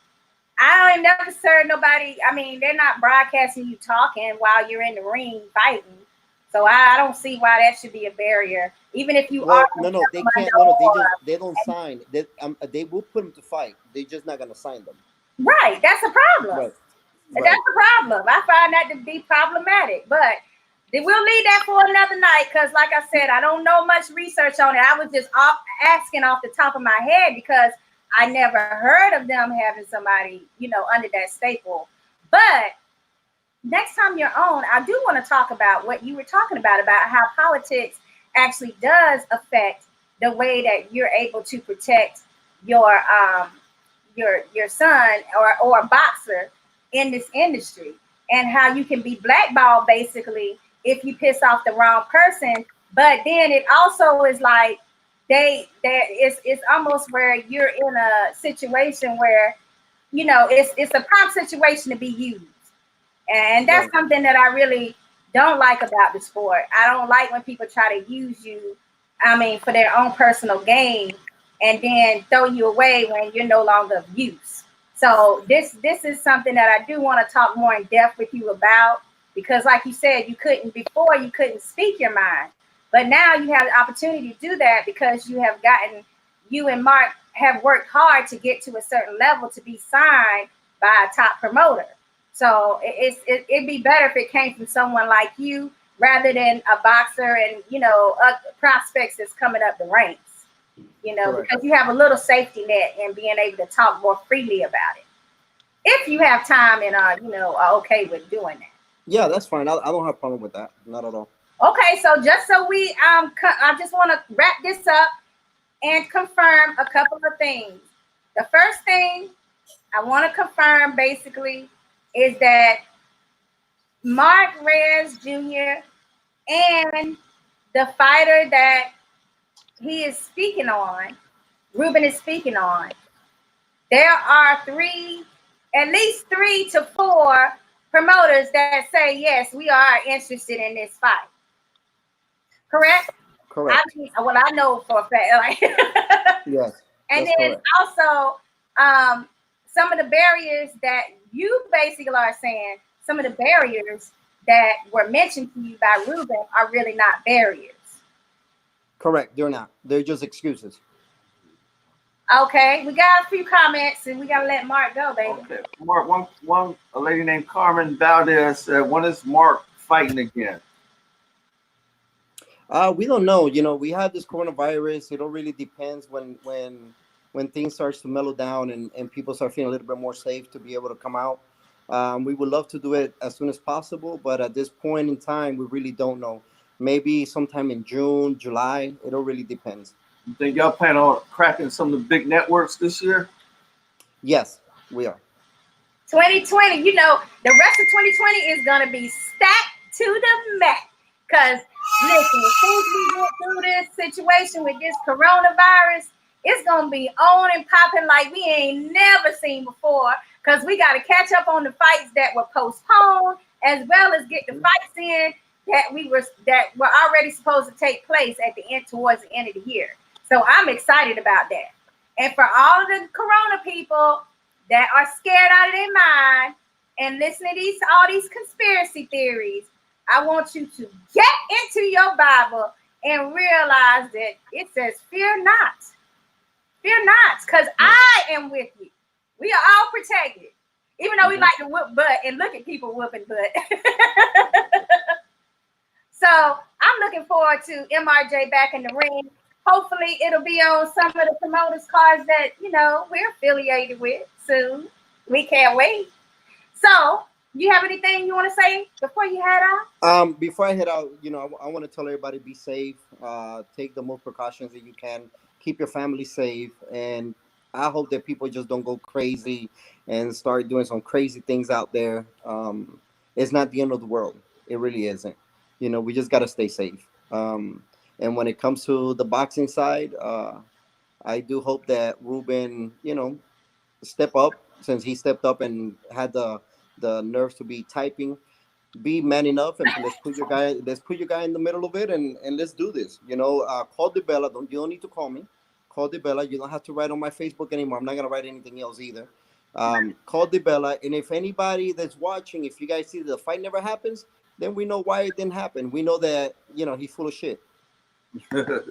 I ain't never heard nobody. I mean, they're not broadcasting you talking while you're in the ring fighting. So I don't see why that should be a barrier. Even if you are. No, they can't. They don't sign. They will put them to fight. They're just not gonna sign them. Right, that's a problem. Right. That's a problem. I find that to be problematic. But we'll leave that for another night because, like I said, I don't know much research on it. I was just asking off the top of my head because I never heard of them having somebody, under that staple. But next time you're on, I do want to talk about what you were talking about how politics actually does affect the way that you're able to protect your son or a boxer in this industry, and how you can be blackballed basically if you piss off the wrong person. But then it also is like it's almost where you're in a situation where it's a prompt situation to be used, and that's something that I really don't like about the sport. I don't like when people try to use you, for their own personal gain, and then throw you away when you're no longer of use. So this is something that I do want to talk more in depth with you about, because like you said, you couldn't speak your mind, but now you have the opportunity to do that because you and Mark have worked hard to get to a certain level to be signed by a top promoter. So it'd be better if it came from someone like you rather than a boxer and prospects that's coming up the ranks. Because you have a little safety net and being able to talk more freely about it. If you have time and are okay with doing that. Yeah, that's fine. I don't have a problem with that. Not at all. Okay, so just so we I just want to wrap this up and confirm a couple of things. The first thing I want to confirm basically is that Mark Reyes Jr. and the fighter that he is speaking on, Ruben is speaking on, there are at least 3 to 4 promoters that say, yes, we are interested in this fight. Correct? Correct. I know for a fact. Yes. And then correct. Also, some of the barriers that you basically are saying, some of the barriers that were mentioned to you by Ruben are really not barriers. Correct. They're not. They're just excuses. Okay, we got a few comments and we gotta let Mark go, baby. Okay, Mark. A lady named Carmen Valdes said, "When is Mark fighting again?" We don't know. We have this coronavirus. It all really depends when things starts to mellow down and people start feeling a little bit more safe to be able to come out. We would love to do it as soon as possible, but at this point in time, we really don't know. Maybe sometime in June, July. It all really depends. You think y'all plan on cracking some of the big networks this year? Yes, we are. 2020, the rest of 2020 is going to be stacked to the max. Because, listen, as soon as we get through this situation with this coronavirus, it's going to be on and popping like we ain't never seen before. Because we got to catch up on the fights that were postponed, as well as get the fights in that were already supposed to take place towards the end of the year. So I'm excited about that. And for all of the corona people that are scared out of their mind and listening to all these conspiracy theories, I want you to get into your Bible and realize that it says, fear not. Fear not, because I am with you. We are all protected. Even though we like to whoop butt and look at people whooping butt. So I'm looking forward to MRJ back in the ring. Hopefully it'll be on some of the promoters' cards that, we're affiliated with soon. We can't wait. So, you have anything you want to say before you head out? Before I head out, I want to tell everybody, be safe. Take the most precautions that you can. Keep your family safe. And I hope that people just don't go crazy and start doing some crazy things out there. It's not the end of the world. It really isn't. We just got to stay safe. And when it comes to the boxing side, I do hope that Ruben, step up, since he stepped up and had the nerves to be typing. Be man enough and let's put your guy in the middle of it, and let's do this. Call DeBella. You don't need to call me. Call DeBella. You don't have to write on my Facebook anymore. I'm not gonna write anything else either. Call DeBella, and if anybody that's watching, if you guys see the fight never happens, then we know why it didn't happen. We know that he's full of shit. Well,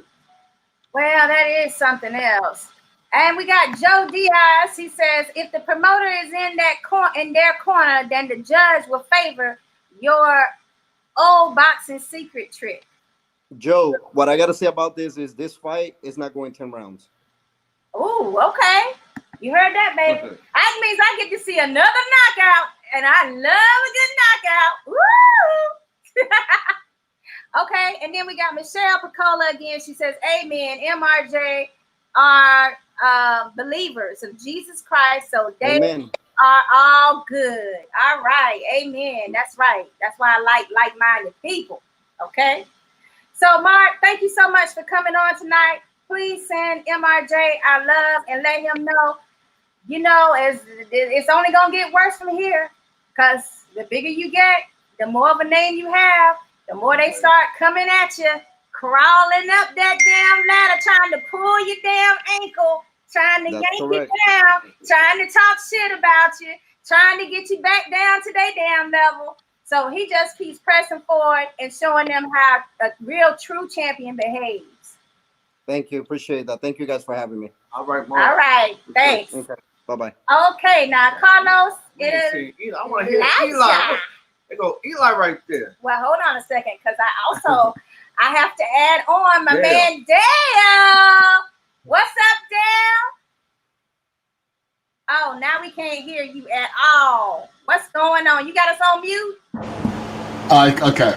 that is something else. And we got Joe Diaz. He says, if the promoter is in their corner, then the judge will favor your old boxing secret trick. Joe, what I gotta say about this fight is not going 10 rounds. Oh, okay. You heard that, baby. That means I get to see another knockout, and I love a good knockout. Woo! Okay, and then we got Michelle Picola again. She says, amen. MRJ are believers of Jesus Christ, so they Amen. are all good. All right, amen. That's right. That's why I like-minded people. Okay. So, Mark, thank you so much for coming on tonight. Please send MRJ our love and let him know. It's only gonna get worse from here, because the bigger you get, the more of a name you have, the more they start coming at you, crawling up that damn ladder, trying to pull your damn ankle, trying to yank you down, trying to talk shit about you, trying to get you back down to their damn level. So he just keeps pressing forward and showing them how a real true champion behaves. Thank you. Appreciate that. Thank you guys for having me. All right, Mark. All right. Thanks. Okay. Bye-bye. Okay, now Carlos, it is I want to hear Eli. There go Eli right there. Well, hold on a second, because I have to add on my man Dale. What's up, Dale? Oh, now we can't hear you at all. What's going on? You got us on mute? Okay.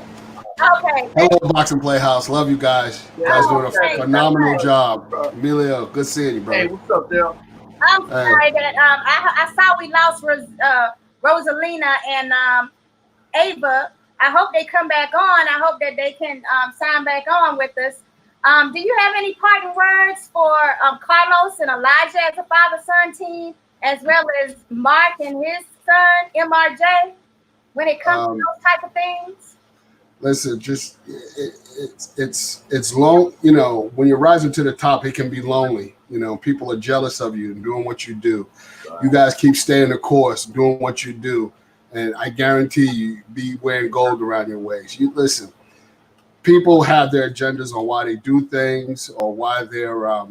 Okay. Hello, Boxing PlayHouse. Love you guys. You guys doing a phenomenal job. Emilio, good seeing you, brother. Hey, what's up, Dale? I'm sorry that I saw we lost Rosalina and Ava. I hope they come back on. I hope that they can sign back on with us. Do you have any parting words for Carlos and Elijah as a father-son team, as well as Mark and his son, MRJ, when it comes to those type of things? Listen, just it's long. When you're rising to the top, it can be lonely. People are jealous of you and doing what you do. You guys keep staying the course, doing what you do, and I guarantee you, be wearing gold around your waist. You listen. People have their agendas on why they do things, or why they're I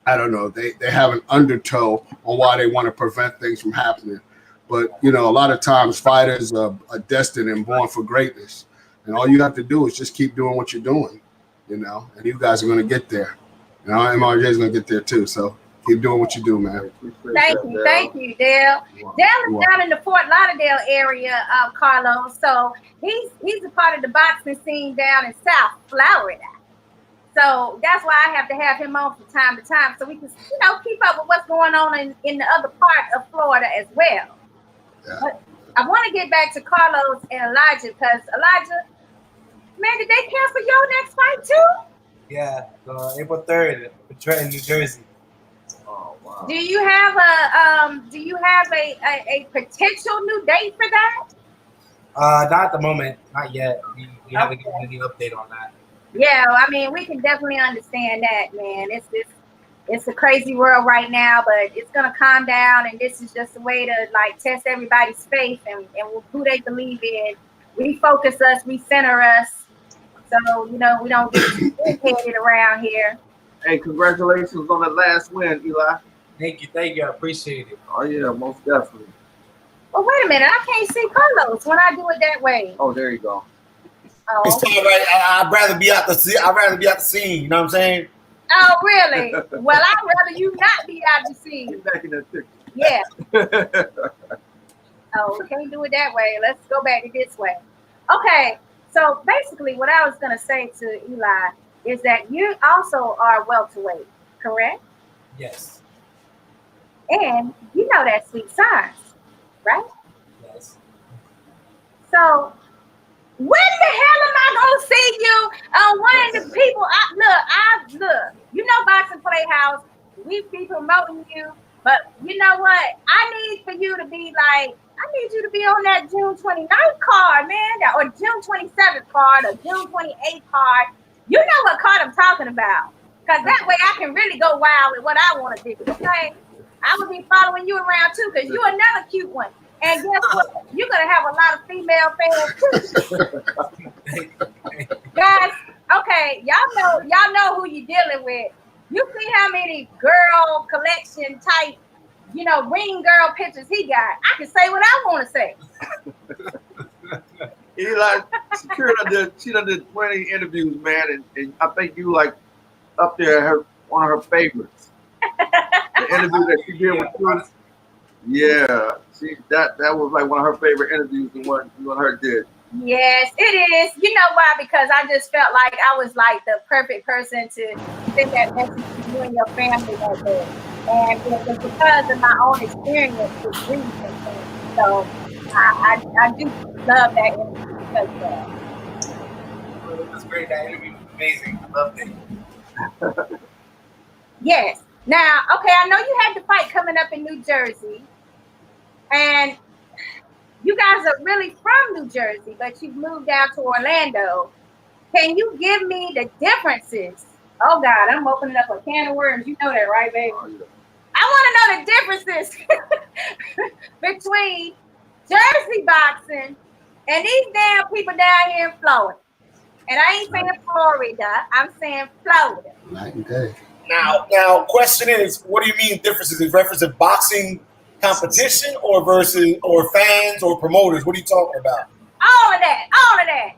don't know. They have an undertow on why they want to prevent things from happening. But a lot of times fighters are destined and born for greatness. And all you have to do is just keep doing what you're doing, and you guys are going to get there. MRJ is going to get there too. So keep doing what you do, man. Thank you, Dale. Dale is down in the Fort Lauderdale area, Carlos. So he's a part of the boxing scene down in South Florida. So that's why I have to have him on from time to time, so we can, keep up with what's going on in the other part of Florida as well. Yeah. But I want to get back to Carlos and Elijah, because Elijah, man, did they cancel your next fight too? Yeah, April 3rd in Trenton, New Jersey. Oh wow. Do you have a potential new date for that? Not at the moment, not yet. We haven't given any update on that. Yeah, I mean, we can definitely understand that, man. It's a crazy world right now, but it's gonna calm down, and this is just a way to test everybody's faith and who they believe in. Refocus us, recenter us, so we don't get too headed around here. Hey, congratulations on that last win, Eli. Thank you. I appreciate it. Oh yeah, most definitely. Well, wait a minute, I can't see Carlos when I do it that way. Oh, there you go. Oh. It's all right. I'd rather be out the scene. You know what I'm saying? Oh, really? Well, I'd rather you not be out the scene. Get back in that picture. Yeah. Oh, we can't do it that way. Let's go back to this way. Okay. So basically, what I was going to say to Eli is that you also are welterweight, correct? Yes. And you know that sweet science, right? Yes. So when the hell am I gonna see you on one of the people? Look. You know, Boxing Playhouse, we be promoting you, but you know what? I need for you to be like, I need you to be on that June 29th card, man, or June 27th card, or June 28th card. You know what card I'm talking about, because that way I can really go wild with what I want to do. Okay, I will be following you around too, because you're another cute one. And guess what? You're gonna have a lot of female fans too. Guys, okay, y'all know who you're dealing with. You see how many girl collection type, ring girl pictures he got. I can say what I want to say. Eli, she done did 20 interviews, man, and I think you like up there one of her favorites. The interview that she did with you. Yeah, that was like one of her favorite interviews, the one her did. Yes, it is. You know why? Because I just felt like I was like the perfect person to send that message to you and your family that day. And it was because of my own experience with grief and things. So I do love that interview because of that. It was great. That interview was amazing. I loved it. Yes. Now, okay, I know you had the fight coming up in New Jersey. And you guys are really from New Jersey, but you've moved down to Orlando. Can you give me the differences? Oh God, I'm opening up a can of worms. You know that, right, baby? Oh, yeah. I want to know the differences between Jersey boxing and these damn people down here in Florida. And I ain't saying Florida, I'm saying Florida. Night and day. Now, question is, what do you mean differences? Is reference to boxing competition or fans or promoters? What are you talking about? All of that.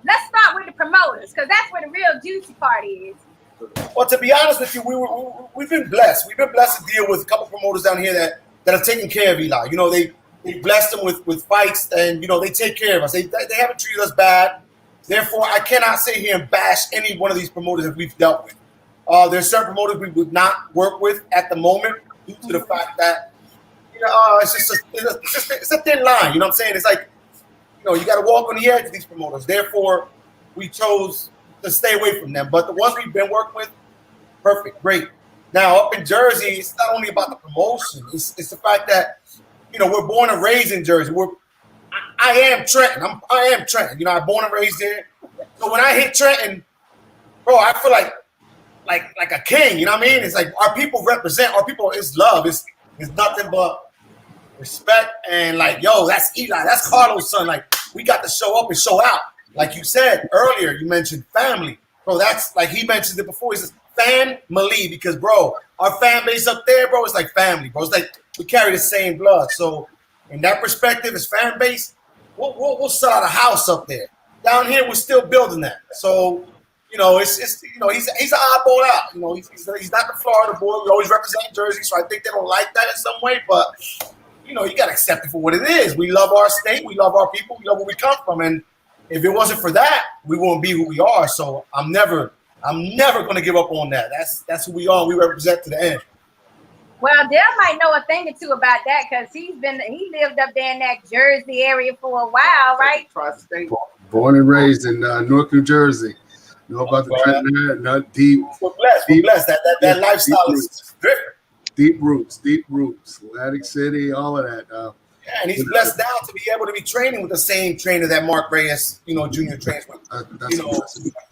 Let's start with the promoters, because that's where the real juicy part is. Well, to be honest with you, we've been blessed. We've been blessed to deal with a couple promoters down here that have taken care of Eli. You know, they blessed him with fights, and they take care of us. They haven't treated us bad. Therefore, I cannot sit here and bash any one of these promoters that we've dealt with. There's certain promoters we would not work with at the moment due to the fact that it's a thin line. You know what I'm saying? It's like you got to walk on the edge of these promoters. Therefore, we chose to stay away from them. But the ones we've been working with, perfect, great. Now up in Jersey, it's not only about the promotion. It's the fact that we're born and raised in Jersey. I am Trenton. I am Trenton. I'm born and raised there. So when I hit Trenton, bro, I feel like a king. You know what I mean? It's like our people represent. Our people is love. It's nothing but respect and that's Eli. That's Carlos' son. Like we got to show up and show out. Like you said earlier, you mentioned family. Bro, that's like he mentioned it before. He says family because, bro, our fan base up there, bro, it's like family, bro. It's like we carry the same blood. So in that perspective, as fan base, we'll sell out a house up there. Down here, we're still building that. So, it's he's an oddball out. He's not the Florida boy. We always represent Jersey, so I think they don't like that in some way. But you got to accept it for what it is. We love our state. We love our people. We love where we come from. And if it wasn't for that, we wouldn't be who we are. So I'm never going to give up on that. That's who we are. We represent to the end. Well, Dale might know a thing or two about that because he lived up there in that Jersey area for a while, right? Tri-state. Born and raised in Newark, New Jersey. Know about the Trenton, not deep. We're blessed. That lifestyle is different. Deep roots. Atlantic City, all of that. Yeah, and he's blessed now to be able to be training with the same trainer that Mark Reyes, junior trains with.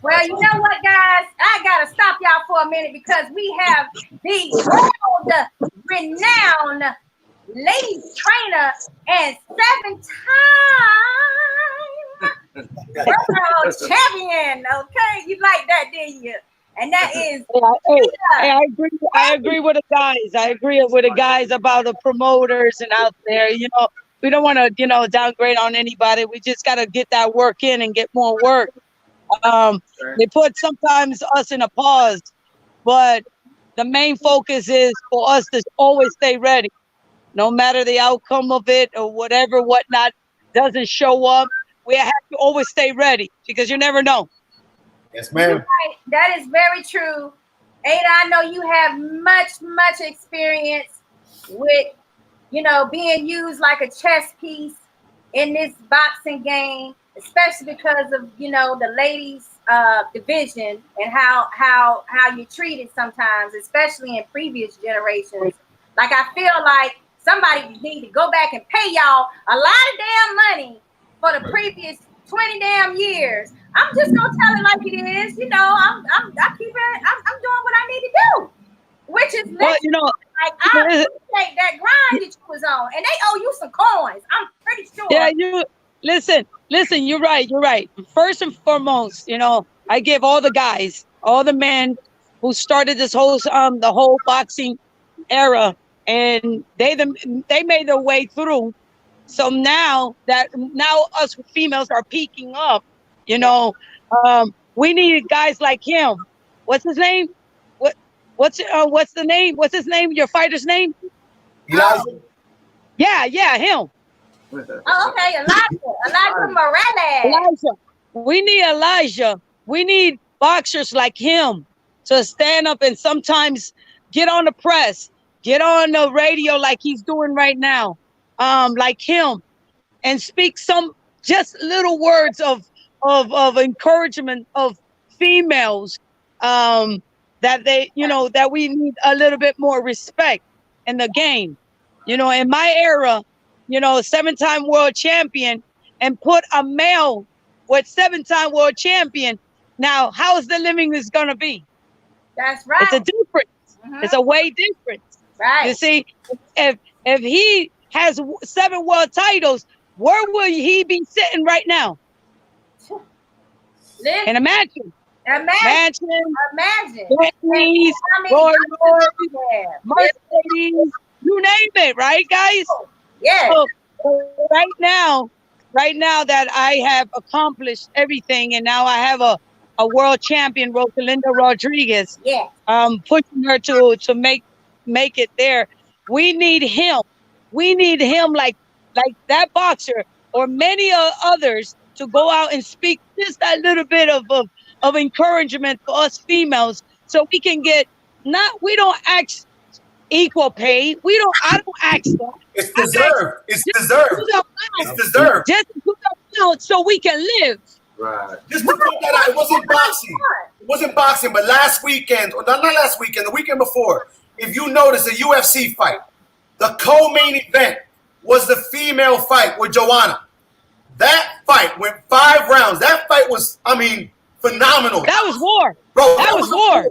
Well, you know what, guys? I got to stop y'all for a minute because we have the world-renowned ladies trainer and 7-time world champion. Okay, you like that, didn't you? And that is. Hey, I agree with the guys. I agree with the guys about the promoters and out there. We don't want to, downgrade on anybody. We just got to get that work in and get more work. They put sometimes us in a pause, but the main focus is for us to always stay ready, no matter the outcome of it or whatnot doesn't show up. We have to always stay ready because you never know. Yes, ma'am. Right. That is very true. Ada, I know you have much experience with you know, being used like a chess piece in this boxing game, especially because of, you know, the ladies division and how you treat it sometimes, especially in previous generations. Like I feel like somebody need to go back and pay y'all a lot of damn money for the previous 20 damn years. I'm just gonna tell it like it is. You know, I'm doing what I need to do, which is Well, you know, like I appreciate that grind that you was on, and they owe you some coins. I'm pretty sure. yeah, you listen. You're right. First and foremost, you know, I give all the guys, all the men who started this whole the whole boxing era, and they made their way through. So now us females are peaking up, you know, we need guys like him. What's his name? What's the name? What's his name? Your fighter's name? Elijah. Yeah, him. Oh, okay, Elijah Morales. Elijah. We need Elijah. We need boxers like him to stand up and sometimes get on the press, get on the radio like he's doing right now, like him, and speak some just little words of encouragement of females, that they, you know, that we need a little bit more respect in the game. You know, in my era, you know, 7-time world champion, and put a male with 7-time world champion. Now, how is the living is going to be? That's right. It's a difference. It's a way difference. Right. You see, if he has 7 world titles, where will he be sitting right now? And imagine. Mercedes, you name it, right, guys? Yeah. So right now that I have accomplished everything, and now I have a world champion, Rosalinda Rodriguez. Yeah. Pushing her to make it there. We need him. We need him like that boxer or many others to go out and speak just that little bit of encouragement for us females, so we can get we don't ask equal pay. I don't ask that. It's deserved. It's deserved. It's deserved. Just put them out so we can live. Right. Just to put that out, it wasn't boxing. It wasn't boxing, but last weekend, or not last weekend, the weekend before, if you notice the UFC fight, the co-main event was the female fight with Joanna. That fight went 5 rounds. That fight was, I mean, phenomenal. That was war. Bro, that was war.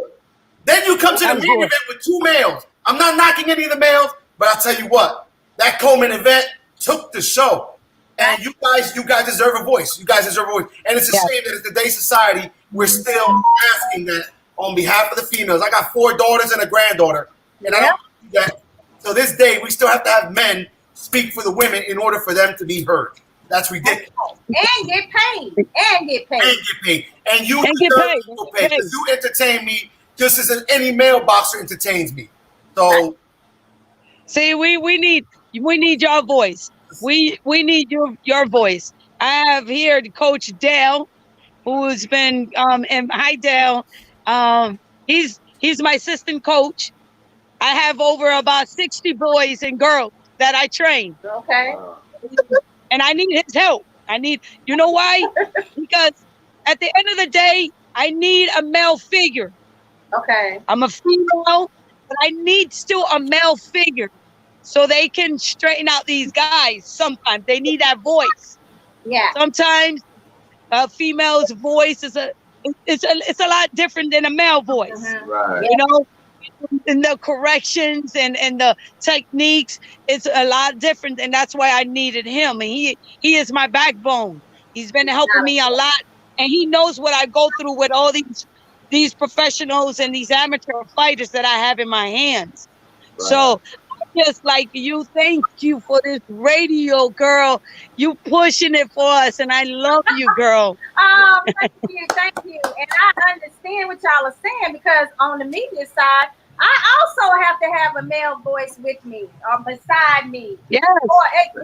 Then you come to the main event with 2 males. I'm not knocking any of the males, but I'll tell you what, that co-main event took the show. And you guys deserve a voice. You guys deserve a voice. And it's a shame that in today's society, we're still asking that on behalf of the females. I got 4 daughters and a granddaughter, and I don't do that. So this day, we still have to have men speak for the women in order for them to be heard. That's ridiculous. And get paid. And you deserve to pay because you entertain me just as any male boxer entertains me. So, see, we need your voice. We need your voice. I have here Coach Dale, who's been and hi Dale. He's my assistant coach. I have over about 60 boys and girls that I train. Okay. And I need his help. You know why? Because at the end of the day, I need a male figure. Okay. I'm a female, but I need still a male figure so they can straighten out these guys. Sometimes they need that voice. Yeah. Sometimes a female's voice is a lot different than a male voice. Right. You know, and the corrections and the techniques, it's a lot different, and that's why I needed him. And he is my backbone. He's been helping me a lot, and he knows what I go through with all these professionals and these amateur fighters that I have in my hands. Right. So just like you, thank you for this radio, girl. You pushing it for us, and I love you, girl. Thank you. And I understand what y'all are saying, because on the media side, I also have to have a male voice with me or beside me. Yes.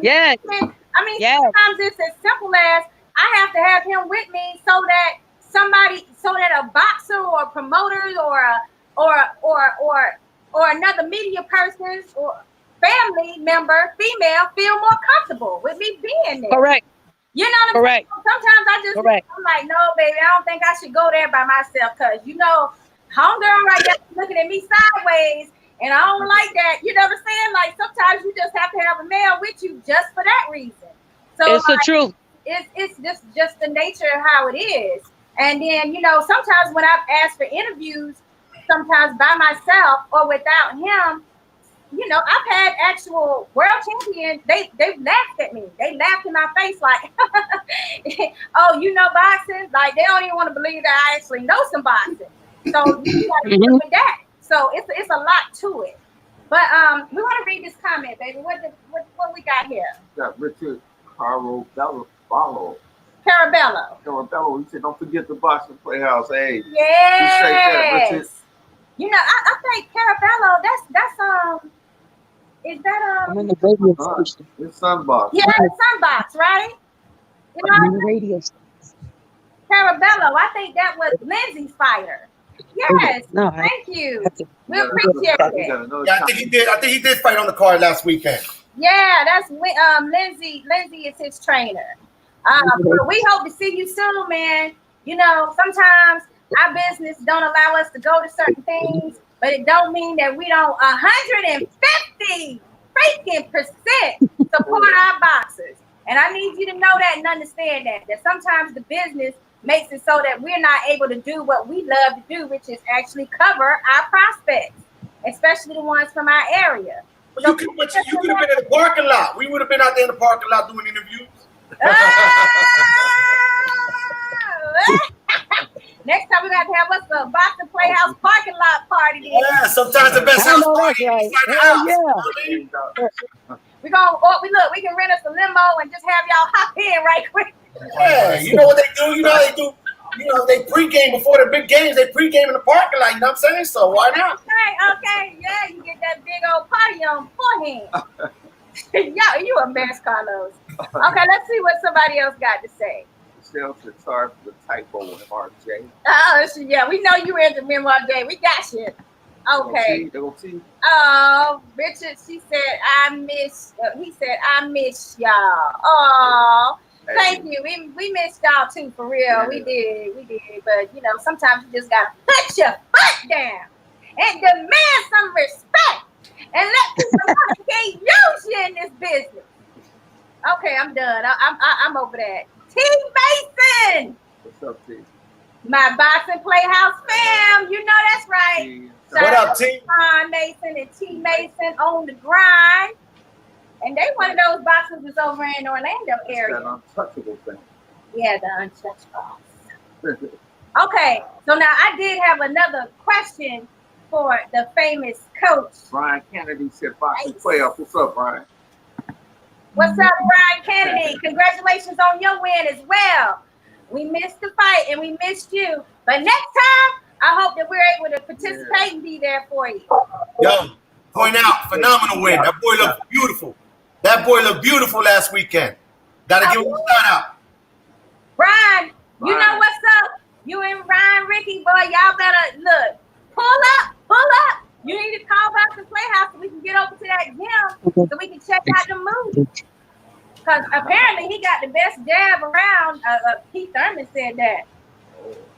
Yes. I mean, sometimes it's as simple as I have to have him with me so that a boxer or promoter or another media person family member, female, feel more comfortable with me being there. Correct. You know what I'm Correct. saying? Sometimes I just, Correct. I'm like, no, baby, I don't think I should go there by myself because, you know, homegirl right there looking at me sideways and I don't like that. You know what I'm saying? Like sometimes you just have to have a male with you just for that reason. So It's the truth. It's just the nature of how it is. And then, you know, sometimes when I've asked for interviews, sometimes by myself or without him, you know, I've had actual world champions. They laughed at me. They laughed in my face like, "Oh, you know boxing?" Like they don't even want to believe that I actually know some boxing. So you got to deal with that. So it's a lot to it. But we want to read this comment, baby. What we got here? We got Richard Carabello. Carabello. He said, "Don't forget the boxing playhouse." Hey, Yes. appreciate that, Richard. You know, I think Carabello. That's is that I'm in the radio station. It's Sunbox. yeah, Sunbox, right? You know, I'm in the radio station. Carabello. I think that was Lindsay's fighter. Yes. No, Thank you. have to- We appreciate it. Yeah, I think he did fight on the card last weekend. Yeah, that's Lindsay. Lindsay is his trainer. But we hope to see you soon, man. You know, sometimes our business don't allow us to go to certain things, but it don't mean that we don't 150 freaking % support our boxers. And I need you to know that and understand that sometimes the business makes it so that we're not able to do what we love to do, which is actually cover our prospects, especially the ones from our area. You could have been in the parking lot. We would have been out there in the parking lot doing interviews. Next time we got to have us a boxing playhouse parking lot party. Then. Yeah, sometimes the best I house know party that's is right. inside the Hell house. yeah. We can rent us a limo and just have y'all hop in right quick. Yeah, you know what they do? You know how they do? You know, they pregame before the big games. They pregame in the parking lot. You know what I'm saying? So why not? Okay. Yeah, you get that big old party on beforehand. Yo, you a mess, Carlos. Okay, let's see what somebody else got to say. Michelle said, "Sorry for the typo in RJ." Oh, yeah, we know you were in the memo day. We got you. Okay. They gonna see. Oh, Richard, he said, I miss y'all. Oh, thank you. We missed y'all too, for real. Yeah. We did. But, you know, sometimes you just got to put your foot down and demand some respect and let people know they can't use you in this business. Okay, I'm done. I'm over that. T. Mason. What's up, T? My boxing playhouse fam. You know that's right. What up, T? Ron Mason and T. Mason on the grind. And they one of those boxers that's over in Orlando area. That untouchable thing. Yeah, the untouchable. Okay, so now I did have another question for the famous coach. Brian Kennedy said, "Boxing playoff." What's up, Brian? What's up, Brian Kennedy? Congratulations on your win as well. We missed the fight and we missed you. But next time, I hope that we're able to participate and be there for you. Yo, point out, phenomenal win. That boy looked beautiful. That boy looked beautiful last weekend. Gotta give him a shout out. Brian, you know what's up? You and Ryan Ricky, boy, y'all better look. Pull up. You need to call back to Playhouse so we can get over to that gym so we can check out the movie. Because apparently he got the best jab around. Keith Thurman said that.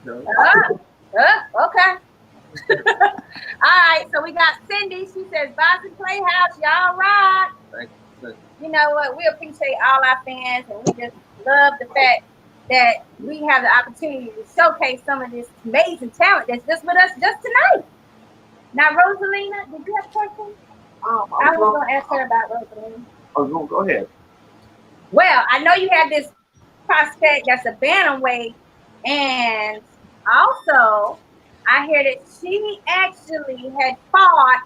Okay. All right, so we got Cindy. She says, Boxing Playhouse, y'all rock. Thank you. You know what? We appreciate all our fans, and we just love the fact that we have the opportunity to showcase some of this amazing talent that's just with us just tonight. Now, Rosalina, did you have a question? I was going to ask her about Rosalina. Oh, go ahead. Well, I know you have this prospect that's a bantamweight, and also I hear that she actually had fought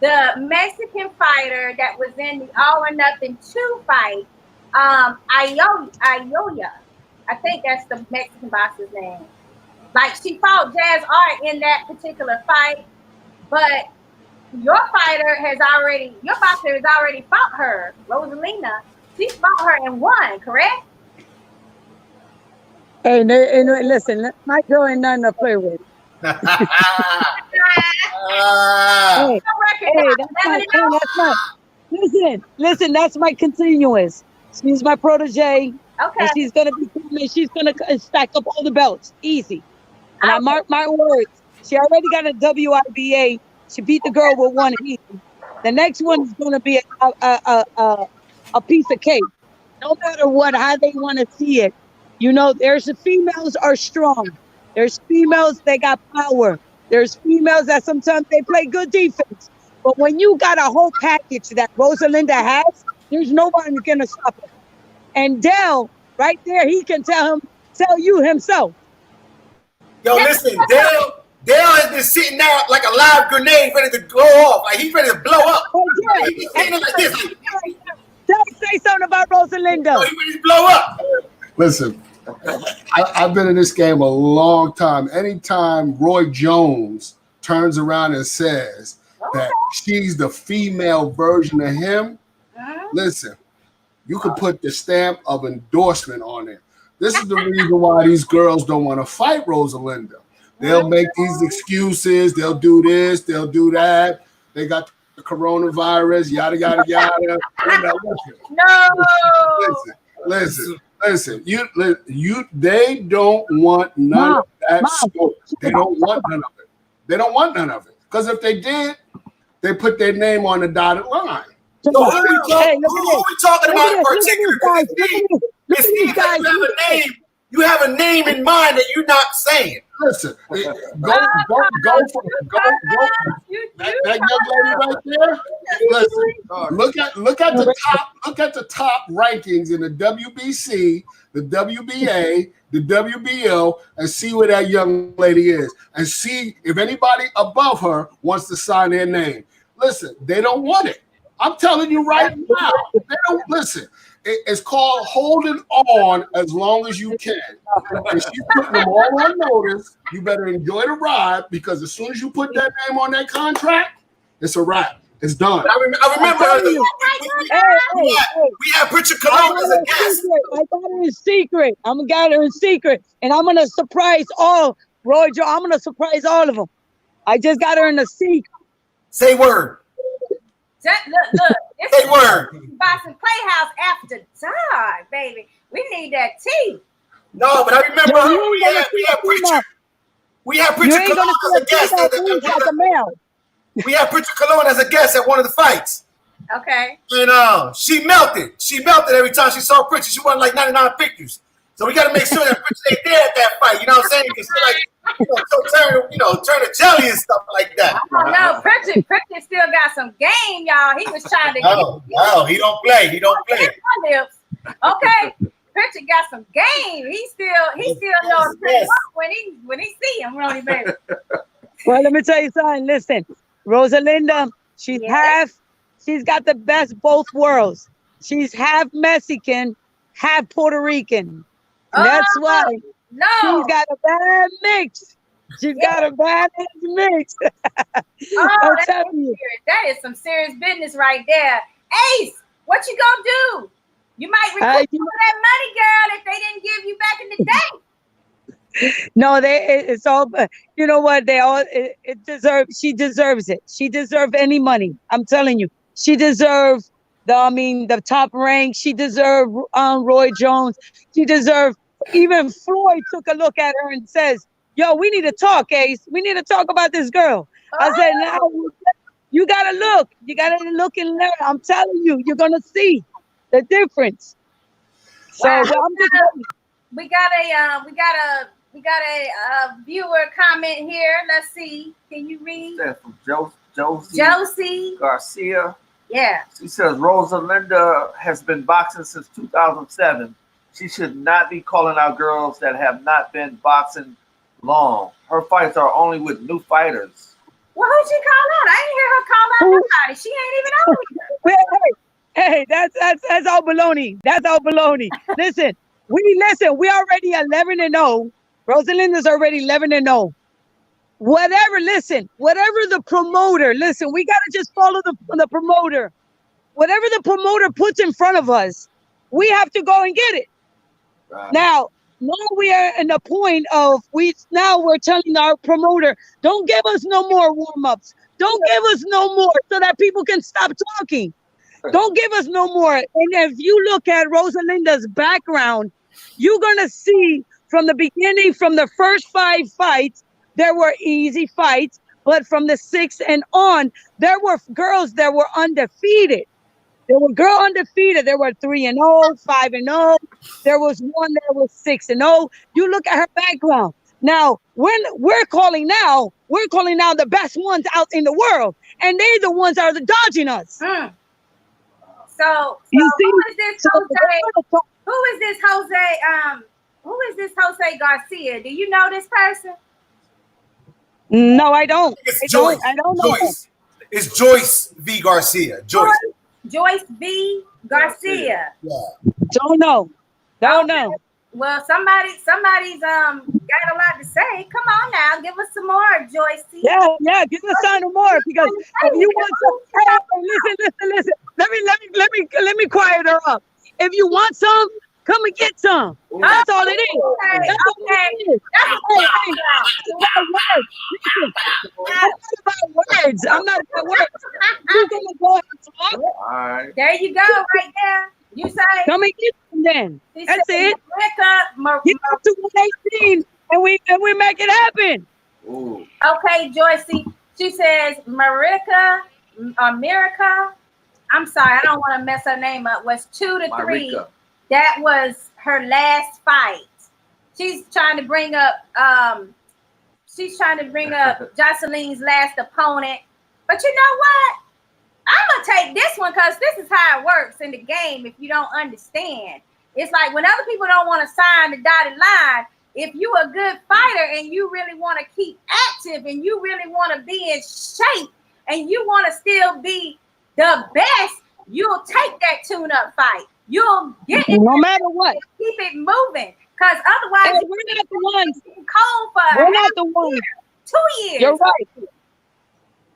the Mexican fighter that was in the All or Nothing 2 fight, Ayoya. I think that's the Mexican boxer's name. Like, she fought Jazz Art in that particular fight, but your boxer has already fought her, Rosalina. She fought her and won, correct? Hey, listen, my girl ain't nothing to play with. Hey, that's Listen, that's my continuous. She's my protege, Okay. and she's gonna be coming. She's gonna stack up all the belts, easy. And I mark my words. She already got a WIBA. She beat the girl with one easy. The next one is gonna be a piece of cake. No matter what, how they want to see it. You know, there's the females are strong. There's females that got power. There's females that sometimes they play good defense. But when you got a whole package that Rosalinda has, there's nobody gonna stop her. And Dale, right there, he can tell you himself. Yo, listen, Dale has been sitting there like a live grenade ready to go off. Like he's ready to blow up. He's been sitting there like this. Dale, say something about Rosalinda. He's ready to blow up. Listen, I've been in this game a long time. Anytime Roy Jones turns around and says that she's the female version of him, listen, you could put the stamp of endorsement on it. This is the reason why these girls don't want to fight Rosalinda. They'll make these excuses. They'll do this. They'll do that. They got the coronavirus, yada, yada, yada. Listen. They don't want none of that stuff. They don't want none of it. They don't want none of it. Because if they did, they put their name on the dotted line. So who are we talking about in particular? It seems like you have a name in mind that you're not saying. Listen, go for that young lady right there. Listen, look at the top rankings in the WBC, the WBA, the WBO, and see where that young lady is, and see if anybody above her wants to sign their name. Listen, they don't want it. I'm telling you right now, they don't listen. It's called holding on as long as you can. And she's putting them all on notice. You better enjoy the ride, because as soon as you put that name on that contract, it's a wrap. It's done. I remember we had Richard Colon as a guest. I got her in secret. I'm gonna get her in secret, and I'm gonna surprise all Roy Joe. I'm gonna surprise all of them. I just got her in the secret. Say word. Look. Say word. Boxing PlayHouse after dark, baby. We need that tea. No, but I remember we had Richard Colon as a guest. We had Richard Colon as a guest at one of the fights. Okay. And she melted. She melted every time she saw Pritchard. She won like 99 pictures. So we got to make sure that Pritchard ain't there at that fight. You know what I'm saying? Because turn to jelly and stuff like that. Oh no, Pritchard still got some game, y'all. He was trying to. No, he don't play. He don't play. Okay, Pritchard got some game. He still knows when he see him, Ronnie baby. Well, let me tell you something. Listen, Rosalinda, she's got the best both worlds. She's half Mexican, half Puerto Rican. And that's why she's got a bad mix. She's got a bad mix. I'm telling you. That is some serious business right there. Ace, what you gonna do? You might recoup some of that money, girl, if they didn't give you back in the day. No, it's all, you know what? It deserves, she deserves it. She deserves any money. I'm telling you, she deserves the top rank. She deserved Roy Jones. She deserved, even Floyd took a look at her and says, yo, we need to talk, Ace. We need to talk about this girl. I said, now you gotta look. You gotta look and learn. I'm telling you, you're gonna see the difference. So wow. We got a viewer comment here. Let's see. Can you read? That's from Josie Garcia. Yeah. She says Rosalinda has been boxing since 2007. She should not be calling out girls that have not been boxing long. Her fights are only with new fighters. Well, who'd she call out? I didn't hear her call out nobody. She ain't even on here. Hey, that's all baloney. That's all baloney. Listen, we already 11-0. Rosalinda's already 11-0. Whatever the promoter, we got to just follow the promoter. Whatever the promoter puts in front of us, we have to go and get it. Right. Now we are in the point of we're telling our promoter, don't give us no more warm-ups. Don't give us no more so that people can stop talking. Don't give us no more. And if you look at Rosalinda's background, you're gonna see from the beginning, from the first 5 fights, there were easy fights, but from the 6th and on, there were girls that were undefeated. There were girls undefeated. There were 3-0, 5-0. There was one that was 6-0. You look at her background. Now, when we're calling now the best ones out in the world, and they're the ones that are dodging us. So You see? who is this Jose? Who is this Jose? Who is this Jose Garcia? Do you know this person? No, I don't. It's Joyce. I don't know. Joyce. It's Joyce V. Garcia. Joyce. Joyce V. Garcia. Yeah. Don't know. Don't know. Well, somebody's got a lot to say. Come on now, give us some more, Joyce. Yeah, give us some more, because if you want some, listen. Let me quiet her up. If you want some, come and get some. That's all it is. That's all it is. Words. I'm not about words. You're gonna go and talk. All right. There you go, right there. You say come and get them then. That's it. Get up to 118 and we make it happen. Ooh. Okay, Joyce. She says Mirica. I'm sorry, I don't want to mess her name up. Was 2 to 3. Marika. That was her last fight. She's trying to bring up Jocelyne's last opponent. But you know what? I'm gonna take this one because this is how it works in the game. If you don't understand, it's like when other people don't want to sign the dotted line. If you a good fighter and you really want to keep active and you really want to be in shape and you want to still be the best, you'll take that tune-up fight. You'll get it no matter what. Keep it moving, because otherwise we're not the ones. Cold for we're not the ones. 2 years. You're right.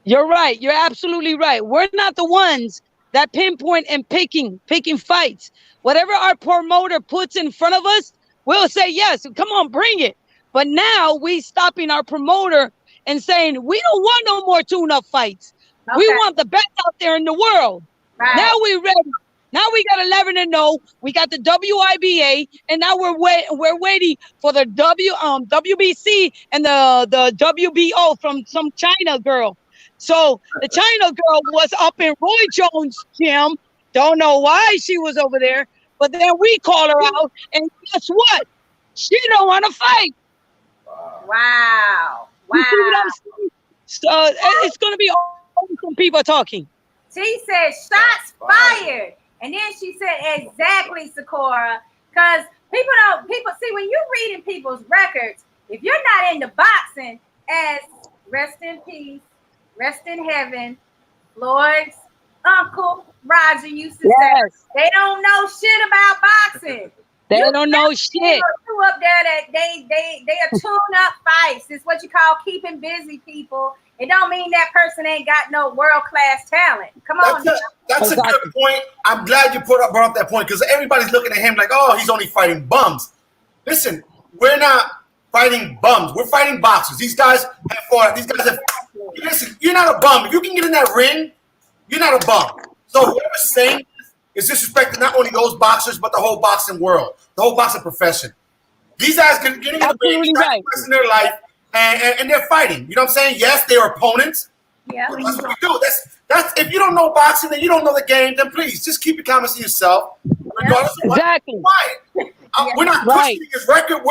You're right. You're absolutely right. We're not the ones that pinpoint and picking fights. Whatever our promoter puts in front of us, we'll say yes. Come on, bring it. But now we stopping our promoter and saying we don't want no more tune-up fights. Okay. We want the best out there in the world. Right. Now we ready. Now we got 11-0. We got the WIBA, and now we're waiting for the WBC and the WBO from some China girl. So the China girl was up in Roy Jones' gym. Don't know why she was over there, but then we call her out, and guess what? She don't want to fight. Wow. You see what I'm saying? So it's going to be all some people talking. She said, shots fired. And then she said, exactly, Sakura. Because people see, when you're reading people's records, if you're not into boxing, as rest in peace, rest in heaven, Floyd's uncle Roger used to say, they don't know shit about boxing. They don't know shit. Two up there that they are tune-up fights. It's what you call keeping busy people. It don't mean that person ain't got no world-class talent. Come on. That's a good point. I'm glad you brought up that point, because everybody's looking at him like, oh, he's only fighting bums. Listen, we're not fighting bums. We're fighting boxers. These guys have fought. These guys have. Listen, you're not a bum. If you can get in that ring, you're not a bum. So whoever's saying this is disrespecting not only those boxers, but the whole boxing world, the whole boxing profession. These guys can get in the ring, in their life, and they're fighting. You know what I'm saying? Yes, they're opponents. Yeah, that's what we do. That's if you don't know boxing and you don't know the game, then please just keep your comments to yourself. Regardless of exactly. We're not pushing his record.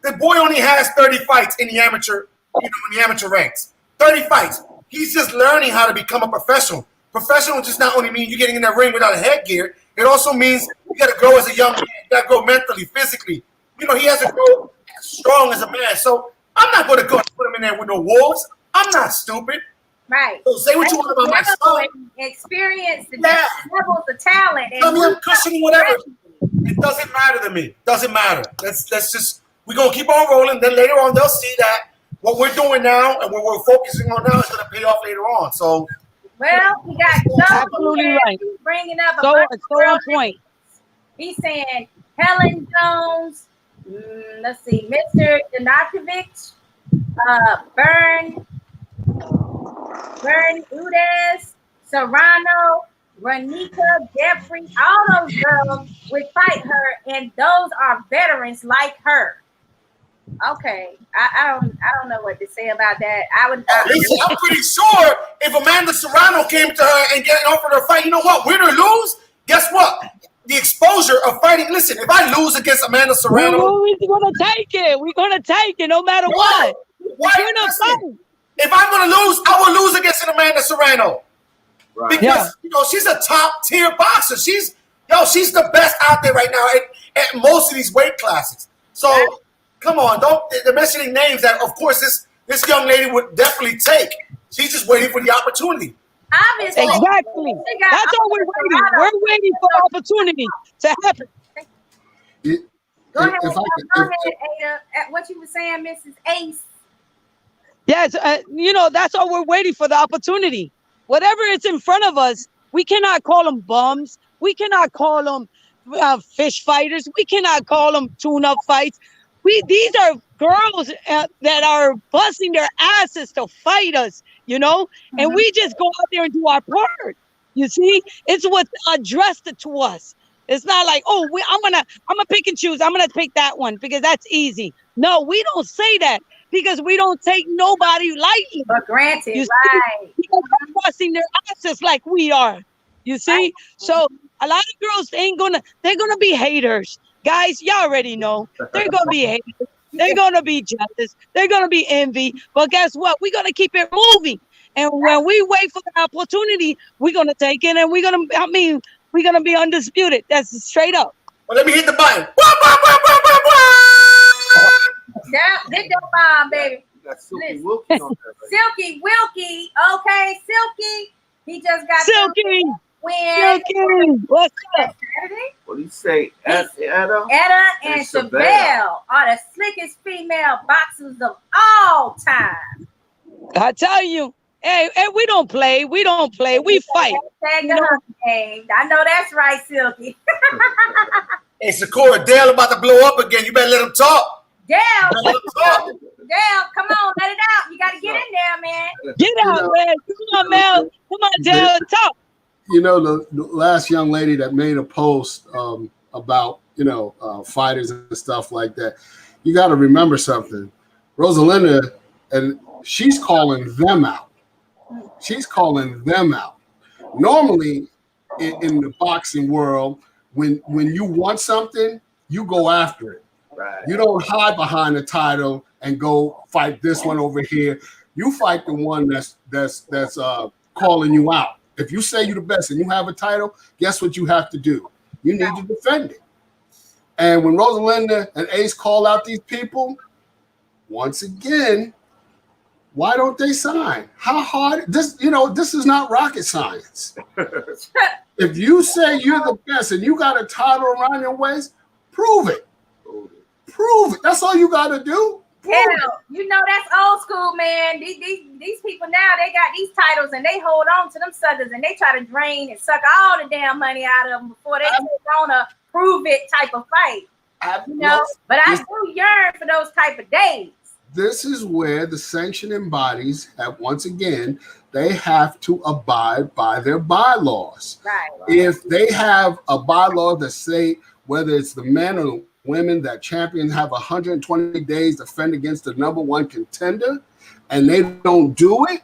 The boy only has 30 fights in the amateur, in the amateur ranks. 30 fights. He's just learning how to become a professional. Professional just not only means you getting in that ring without a headgear. It also means you got to grow as a young man. You got to grow mentally, physically. You know, he has to grow strong as a man. So I'm not going to go and put him in there with no wolves. I'm not stupid. Right. So say what you want about my son. Experience, the levels of talent. Tell me I'm cushioning whatever. It doesn't matter to me. Doesn't matter. Let's just, we're going to keep on rolling. Then later on, they'll see that what we're doing now and what we're focusing on now is going to pay off later on. So, well, we got absolutely right. Bringing up a so on point. He's saying Helen Jones. Let's see, Mr. Danakovic, Bern Udes, Serrano, Renika, Jeffrey, all those girls would fight her, and those are veterans like her. Okay, I don't know what to say about that. Listen, I'm pretty sure if Amanda Serrano came to her and offered her a fight, you know what? Win or lose, guess what? The exposure of fighting. Listen, if I lose against Amanda Serrano, we're gonna take it. We're gonna take it no matter what. Why? Listen, if I'm gonna lose, I will lose against an Amanda Serrano. Right. Because she's a top tier boxer. She's the best out there right now at most of these weight classes. So come on, they're mentioning names that of course this young lady would definitely take. She's just waiting for the opportunity. Obviously. Exactly. That's all we're waiting. We're waiting for opportunity to happen. Go ahead, Ada. What you were saying, Mrs. Ace. Yes, that's all we're waiting for, the opportunity. Whatever is in front of us, we cannot call them bums. We cannot call them fish fighters. We cannot call them tune-up fights. These are girls that are busting their asses to fight us, and we just go out there and do our part. You see, it's what's addressed to us. It's not like, I'm gonna pick and choose. I'm gonna pick that one because that's easy. No, we don't say that because we don't take nobody lightly. But granted, right? People are busting their asses like we are. You see, right. So a lot of girls they're gonna be haters. Guys, y'all already know they're gonna be haters. They're gonna be jealous. They're gonna be envy. But guess what? We're gonna keep it moving. And when we wait for the opportunity, we're gonna take it, and we're gonna be undisputed. That's straight up. Well, let me hit the button. Hit the bomb, baby. You got Silky Wilkie on there. Silky Wilkie, okay, Silky. He just got Silky. Silky. What's up? Saturday? What do you say? Etta And Chevelle are the slickest female boxers of all time. I tell you. Hey, we don't play. We fight. I know that's right, Silky. Hey, Sakura, Dale about to blow up again. You better let him talk. Dale, come on, let it out. You got to get in there, man. Get out, man. Come on, Mel. Come on, Dale, talk. The last young lady that made a post about, fighters and stuff like that, you got to remember something. Rosalinda, and she's calling them out. She's calling them out. Normally, in the boxing world, when you want something, you go after it. Right. You don't hide behind the title and go fight this one over here. You fight the one that's calling you out. If you say you're the best and you have a title, guess what you have to do? You need to defend it. And when Rosalinda and Ace call out these people, once again, why don't they sign? How hard? This is not rocket science. If you say you're the best and you got a title around your waist, prove it. Prove it. That's all you got to do. Hell, that's old school, man. These people now, they got these titles and they hold on to them suckers and they try to drain and suck all the damn money out of them before they take on a prove it type of fight. But I do yearn for those type of days. This is where the sanctioning bodies have, once again, they have to abide by their bylaws. Right. If they have a bylaw that say whether it's the men or women that champions have 120 days to defend against the number one contender, and they don't do it,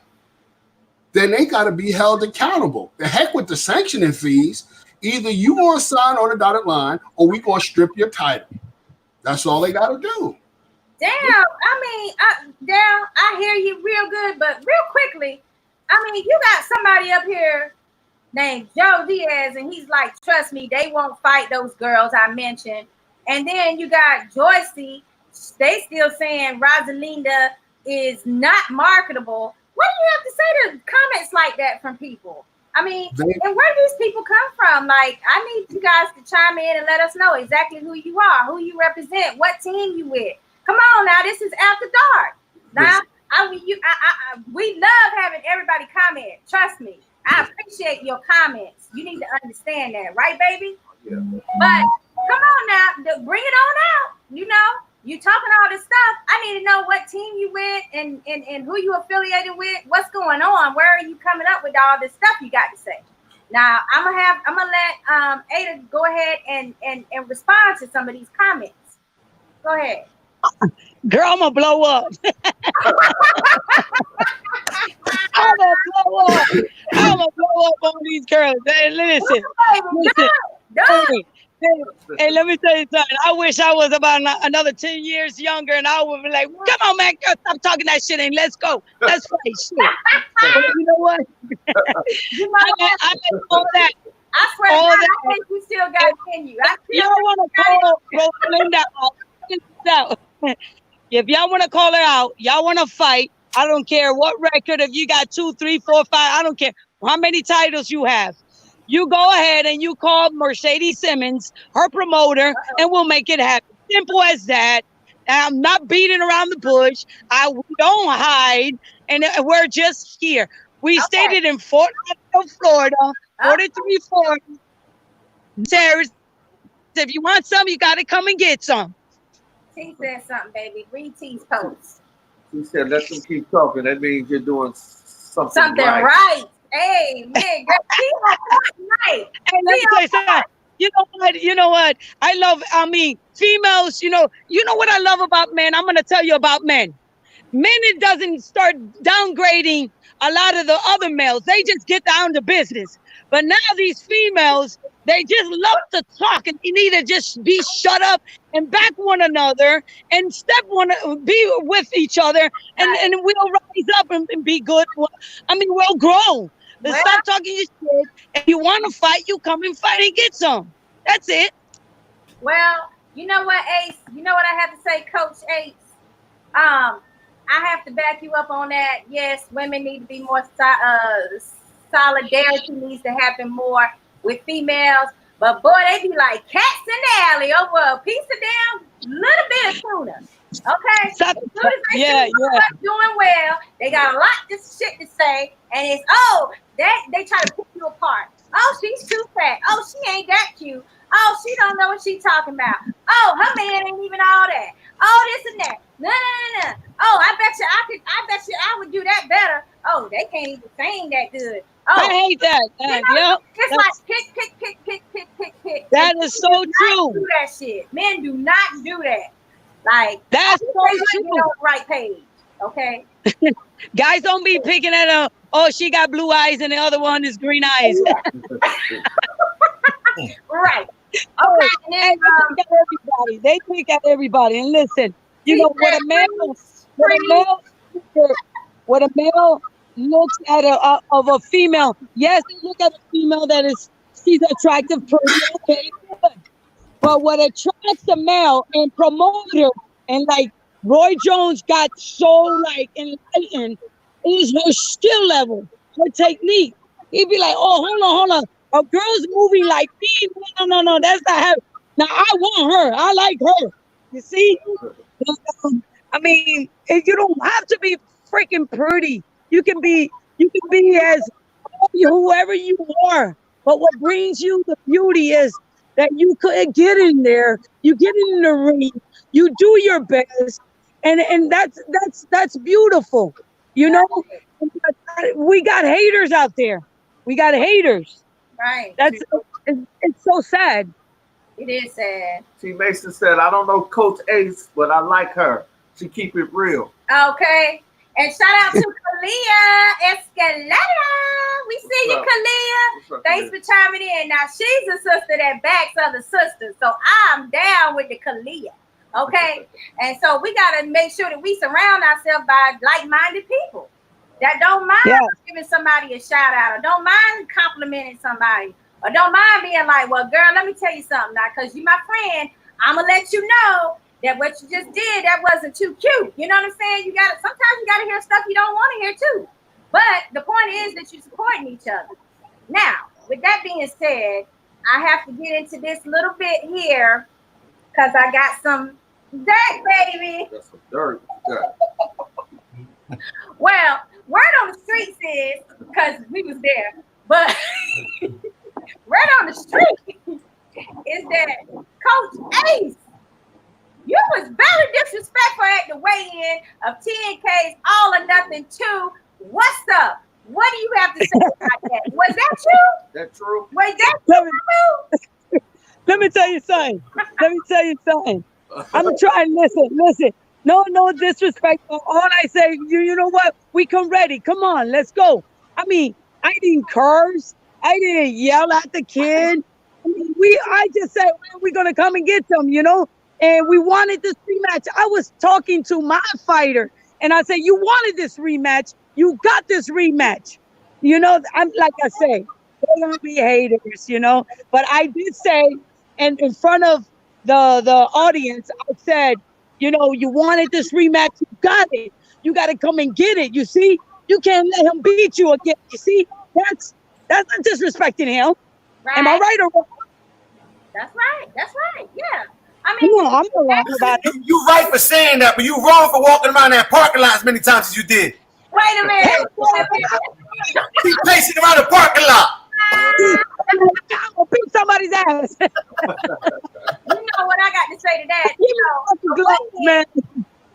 then they got to be held accountable. The heck with the sanctioning fees. Either you going to sign on the dotted line or we going to strip your title. That's all they got to do. Damn, I hear you real good, but real quickly, you got somebody up here named Joe Diaz, and he's like, trust me, they won't fight those girls I mentioned. And then you got Joycey, they still saying Rosalinda is not marketable. What do you have to say to comments like that from people? And where do these people come from? Like, I need you guys to chime in and let us know exactly who you are, who you represent, what team you with. Come on now, this is after dark. Now, we love having everybody comment. Trust me, I appreciate your comments. You need to understand that, right, baby? Yeah. But come on now, bring it on out. You talking all this stuff. I need to know what team you with and who you affiliated with. What's going on? Where are you coming up with all this stuff you got to say? Now I'm gonna let Ada go ahead and respond to some of these comments. Go ahead. Girl, I'm gonna blow up. I'm gonna blow up. I'm gonna blow up on these girls. Hey, listen. Hey, let me tell you something. I wish I was about another 10 years younger, and I would be like, come on, man, girl, stop talking that shit and let's go. Let's fight shit. But you know what? I let all that. I swear to God, I think you still got it in you. Y'all want to call Rosalinda out. If y'all want to call her out, y'all want to fight, I don't care what record, if you got 2, 3, 4, 5, I don't care how many titles you have. You go ahead and you call Mercedes Simmons, her promoter, and we'll make it happen. Simple as that. I'm not beating around the bush. We don't hide, and we're just here. We stated in Fort Lauderdale, Florida, 4340. Sarah, if you want some, you got to come and get some. T said something, baby. Read T's post. She said, let them keep talking. That means you're doing something right. Hey, man, right. Hey, let me tell you something. You know what? I mean, females, you know what I love about men? I'm going to tell you about men. Men, it doesn't start downgrading a lot of the other males. They just get down to business. But now these females, they just love to talk, and you need to just be shut up and back one another and be with each other, and we'll rise up and be good. I mean, we'll grow. Well, stop talking your shit. If you want to fight, you come and fight and get some. That's it. Well, you know what, Ace? You know what I have to say, Coach Ace? I have to back you up on that. Yes, women need to be more solidarity needs to happen more with females. But boy, they be like cats in the alley over a piece of damn little bit of tuna. Okay? As soon as they doing well, they got a lot of shit to say, and it's they try to pick you apart. Oh, she's too fat. Oh, she ain't that cute. Oh, she don't know what she's talking about. Oh, her man ain't even all that. Oh, this and that. No. Oh, I bet you I would do that better. Oh, they can't even sing that good. Oh, I hate that. It's like pick. That is so true. Do that shit. Men do not do that. Like, that's so true. Get on the right page. Okay. Guys don't be picking at she got blue eyes and the other one is green eyes. Right. Okay. And they pick at everybody. And listen, what a male looks at of a female. Yes, they look at a female that she's attractive, pretty, okay, good. But what attracts a male and promoter, and like Roy Jones got so enlightened, is her skill level, her technique. He'd be like, oh, hold on. A girl's moving like me. No, that's not her. Now I want her. I like her. You see? I mean, you don't have to be freaking pretty. You can be as whoever you are. But what brings you the beauty is that you could get in there, you get in the ring, you do your best, and that's beautiful. We got haters out there. We got haters. Right. It's so sad. It is sad. T. Mason said, I don't know Coach Ace, but I like her. She keep it real. Okay. And shout out to Kalia Escalada. We see you, Kalia. Thanks for chiming in. Now, she's a sister that backs other sisters. So I'm down with the Kalia. Okay? And so we got to make sure that we surround ourselves by like-minded people that don't mind giving somebody a shout out, or don't mind complimenting somebody, or don't mind being like, well, girl, let me tell you something now, because you're my friend. I'm going to let you know that what you just did, that wasn't too cute. You know what I'm saying? Sometimes you got to hear stuff you don't want to hear too. But the point is that you're supporting each other. Now, with that being said, I have to get into this little bit here because I got some dirt, baby. That's some dirt. Well, word on the streets is, because we was there, but word on the street is that Coach Ace, you was very disrespectful at the weigh-in of 10K's All or Nothing 2. What's up? What do you have to say about that? Was that true? That true? Was that Let me, true? let me tell you something. Let me tell you something. I'm trying. Listen. No disrespect. All I say, you know what? We come ready. Come on, let's go. I mean, I didn't curse. I didn't yell at the kid. I mean, I just said we're gonna come and get them, you know. And we wanted this rematch. I was talking to my fighter, and I said, "You wanted this rematch. You got this rematch." You know, I'm like I say, they're gonna be haters, you know. But I did say, and in front of the audience, I said, you know, you wanted this rematch, you got it. You got to come and get it. You see, you can't let him beat you again. You see, that's not disrespecting him. Right. Am I right or wrong? That's right. That's right. Yeah. I mean, No, I'm not wrong about it. You right for saying that, but you wrong for walking around that parking lot as many times as you did. wait a minute. Keep pacing around the parking lot. I'm gonna beat somebody's ass. You know what I got to say to that? You You know, gloves, man.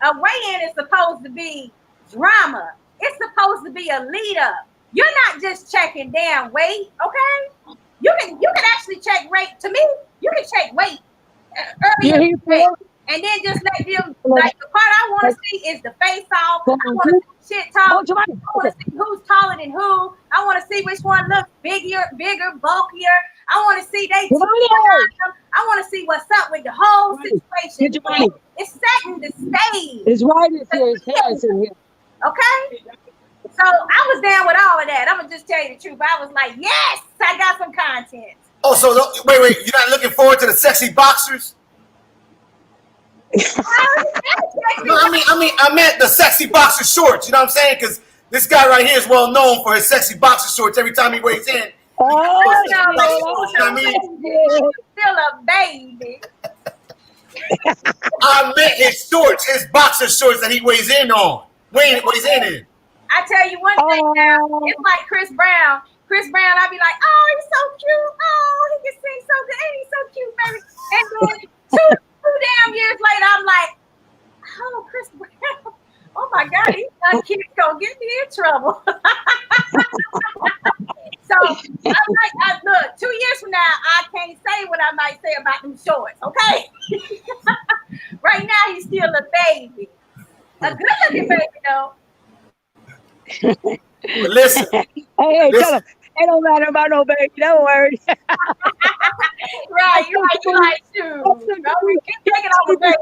a weigh-in is supposed to be drama. It's supposed to be a lead up. You're not just checking down weight, okay? You can actually check weight. To me, you can check weight You earlier, hear me? and then just let them. Like the part I want to see is the face off. I want to see shit talk. Hold your I mic. want to see who's taller than who. I want to see which one looks bigger, bulkier. I want to see they. Come on. I want to see what's up with the whole situation. Get your money. It's setting the stage. His right is here. His hair is in here. Okay. So I was down with all of that. I'm gonna just tell you the truth. I was like, yes, I got some content. Oh, so wait, you're not looking forward to the sexy boxers? No, I meant the sexy boxer shorts. You know what I'm saying? Because this guy right here is well known for his sexy boxer shorts. Every time he weighs in, Oh, you know what I mean? Still a baby. I meant his shorts, his boxer shorts that he weighs in on. Weighs in. I tell you one thing now, it's like Chris Brown. I'd be like, oh, he's so cute. Oh, he can sing so good. And he's so cute, baby. And then two damn years later, I'm like, oh, Chris Brown. Oh my God, these young kids gonna get me in trouble. So I'm like, look, 2 years from now, I can't say what I might say about them shorts, okay? Right now, he's still a baby. A good looking baby, though. But listen. Hey, tell him. It don't matter about no baby. Don't worry. Right, you're right, too. Keep taking off the baby.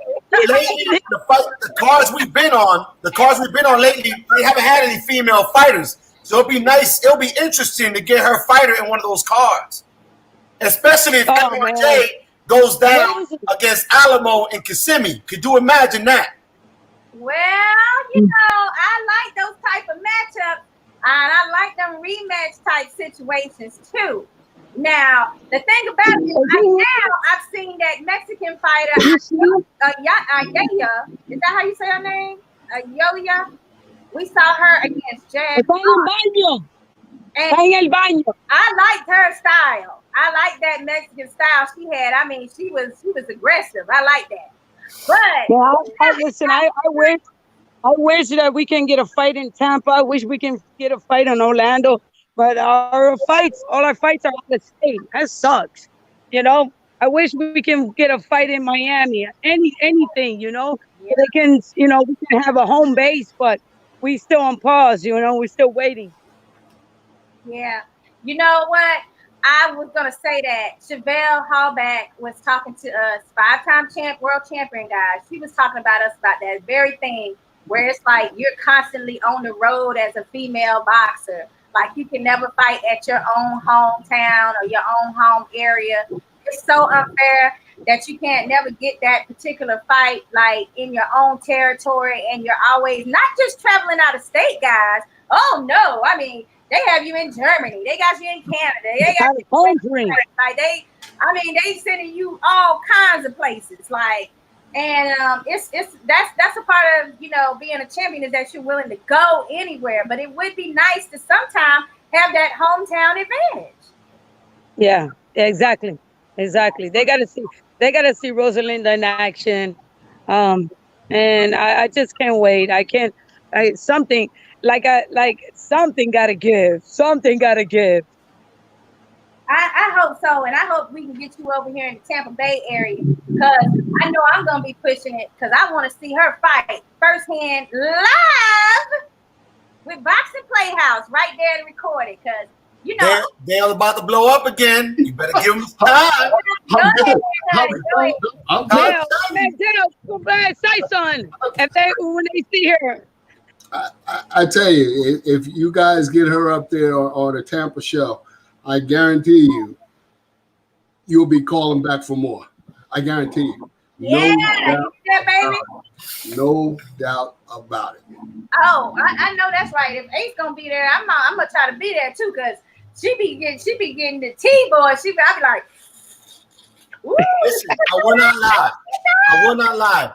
Lately, the cars we've been on lately, they haven't had any female fighters. So it'll be nice, it'll be interesting to get her fighter in one of those cars. Especially if MRJ goes down against Alamo and Kissimmee. Could you imagine that? Well, you know, I like those type of matchups. And I like them rematch type situations too. Now, the thing about it, now I've seen that Mexican fighter, Ayaya. Is that how you say her name? Ayaya. We saw her against Jazz. And I liked her style. I like that Mexican style she had. I mean, she was aggressive. I like that. But listen, I wish that we can get a fight in Tampa. I wish we can get a fight in Orlando. But all our fights are out of state. That sucks. You know, I wish we can get a fight in Miami. Anything, you know. Yeah. They can, you know, we can have a home base, but we still on pause, you know, we're still waiting. Yeah. You know what? I was going to say that Chevelle Hallback was talking to us, 5-time world champion, guys. She was talking about us about that very thing where it's like you're constantly on the road as a female boxer. Like you can never fight at your own hometown or your own home area. It's so unfair that you can't never get that particular fight like in your own territory, and you're always not just traveling out of state, guys. Oh no, I mean, they have you in Germany, they got you in Canada, they got you like they sending you all kinds of places. Like, and that's a part of, you know, being a champion, is that you're willing to go anywhere. But it would be nice to sometimes have that hometown advantage. Yeah, exactly. They gotta see Rosalinda in action. And I just can't wait. like something gotta give. Something gotta give. I hope so, and I hope we can get you over here in the Tampa Bay area because I know I'm gonna be pushing it because I want to see her fight firsthand live with Boxing Playhouse right there to record it because you know Dale about to blow up again. You better give him time. Dale, come back, say something. If when they see her. I tell you, if you guys get her up there or the Tampa show, I guarantee you'll be calling back for more. I guarantee you. No doubt about it. Oh, I know that's right. If Ace gonna be there, I'm gonna try to be there too, cause she be getting the T-boy. I'll be like, woo. Listen, I will not lie.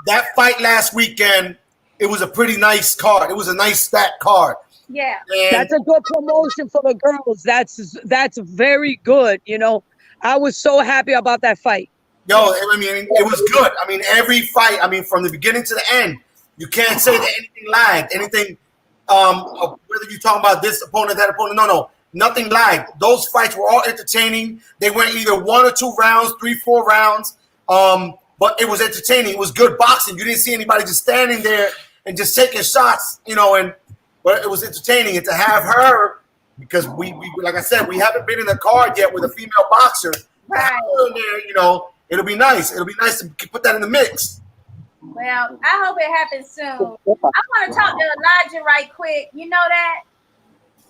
That fight last weekend, it was a pretty nice card. It was a nice stacked card. Yeah, and that's a good promotion for the girls. That's very good. You know, I was so happy about that fight. Yo, I mean, it was good. I mean, every fight. I mean, from the beginning to the end, you can't say that anything lagged. Anything, whether you're talking about this opponent, that opponent, no, nothing lagged. Those fights were all entertaining. They went either 1 or 2 rounds, 3, 4 rounds. But it was entertaining. It was good boxing. You didn't see anybody just standing there and just taking shots, you know, but it was entertaining. And to have her, because we like I said, we haven't been in the card yet with a female boxer. Right. To have her in there, you know, it'll be nice. It'll be nice to put that in the mix. Well, I hope it happens soon. I want to talk to Elijah right quick. You know that?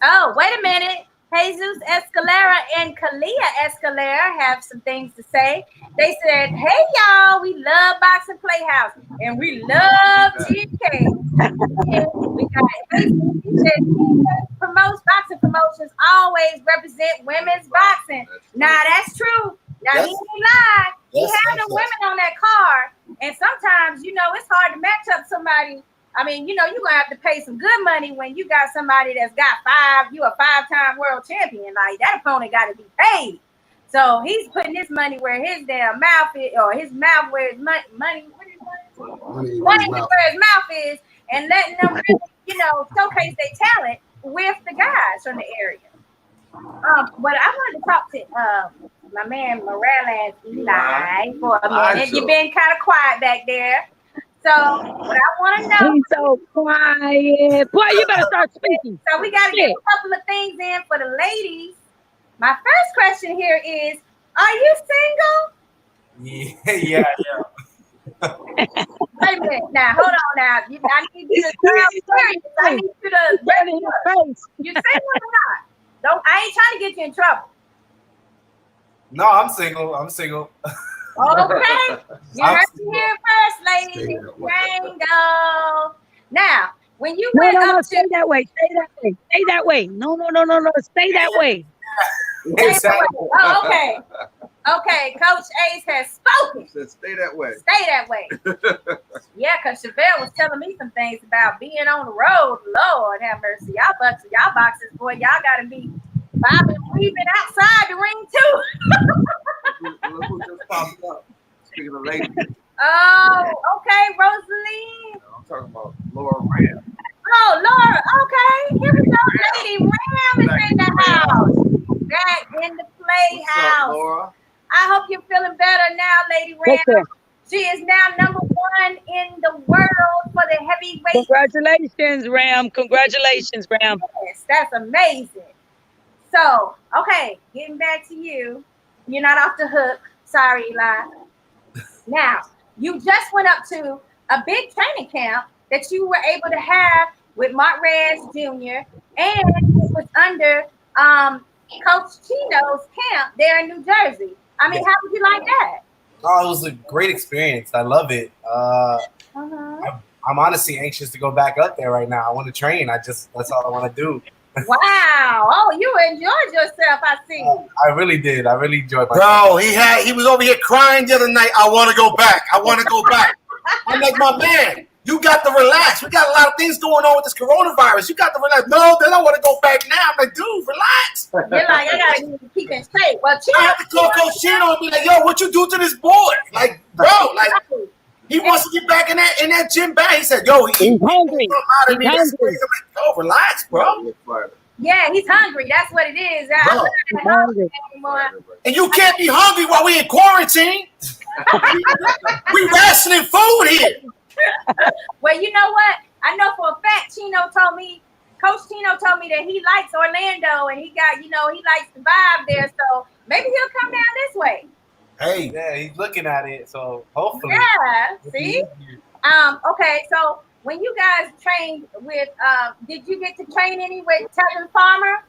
Oh, wait a minute. Jesus Escalera and Kalia Escalera have some things to say. They said, hey, y'all, we love Boxing Playhouse, and we love TK. We got he said, promotes boxing promotions always represent women's boxing. Now, that's true. Now, he ain't lied. He had the women on that card, and sometimes, you know, it's hard to match up somebody. I mean, you know, you're going to have to pay some good money when you got somebody that's got you a 5-time world champion. Like, that opponent got to be paid. So he's putting his money where his damn mouth is, or his mouth where his money where his mouth is, and letting them really, you know, showcase their talent with the guys from the area. But I wanted to talk to my man Morales Eli for a minute. You've been kind of quiet back there. So what I want to know. He's so quiet. Boy, you better start speaking. So we got to get a couple of things in for the ladies. My first question here is, are you single? Yeah. Wait a minute. Now, hold on now. I need you to sound serious. I need you to you single or not? I ain't trying to get you in trouble. No, I'm single. Okay. You heard me here first, ladies. Single. Now, when you went up to stay that way. Stay that way. No. Stay that way. Exactly. Oh, okay. Okay, Coach Ace has spoken. Said stay that way. Stay that way. Yeah, because Chevelle was telling me some things about being on the road. Lord have mercy. Y'all boxers, boy, y'all got to be bobbing, weaving outside the ring, too. Look who just popped up. Speaking of ladies. Oh, okay, Rosaline. I'm talking about Laura Ram. Oh, Laura, okay. Here we go. Lady Ram is in the house. Back in the Playhouse. Up, Laura? I hope you're feeling better now, Lady Ram. She is now #1 in the world for the heavyweight. Congratulations, Ram. Congratulations, Ram. Yes, that's amazing. So, okay, getting back to you. You're not off the hook. Sorry, Eli. Now, you just went up to a big training camp that you were able to have with Mark Reyes Jr. and it was under Coach Chino's camp there in New Jersey. I mean, how did you like that? Oh, it was a great experience. I love it. I'm honestly anxious to go back up there right now. I want to train. That's all I want to do. Wow. Oh, you enjoyed yourself, I see. I really did. I really enjoyed myself. Bro, he was over here crying the other night. I want to go back. I'm like, my man, you got to relax. We got a lot of things going on with this coronavirus. You got to relax. No, then I want to go back now. I'm like, dude, relax. You're like, I got to keep in shape. Well, I have to call Coach Chino and be like, yo, what you do to this boy? Like, bro, like. He wants to get back in that gym bag. He said, "Yo, he's hungry. out of me. He's hungry. Oh, relax, bro. Yeah, he's hungry. That's what it is. I'm not hungry anymore. And you can't be hungry while we in quarantine. We rationing food here. Well, you know what? I know for a fact Coach Chino told me that he likes Orlando and he likes the vibe there. So maybe he'll come down this way. Hey. Yeah, he's looking at it. So hopefully. Yeah, see? Okay, so when you guys trained with, did you get to train any with Tevin Farmer?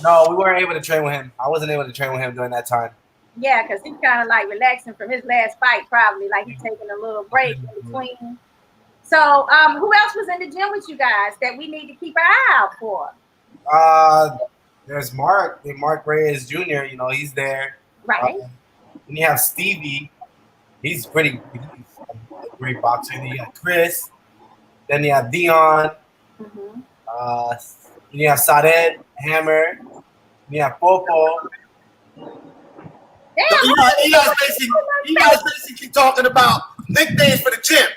No, we weren't able to train with him. I wasn't able to train with him during that time. Yeah, because he's kind of like relaxing from his last fight, probably like he's taking a little break in between. So, who else was in the gym with you guys that we need to keep our eye out for? There's Mark Reyes Jr. You know, he's there. Right. Then you have Stevie. He's a great boxer. Then you have Chris. Then you have Dion. Mm-hmm. Then you have Sared, Hammer. Then you have Popo. So you guys basically talking about nicknames for the gym.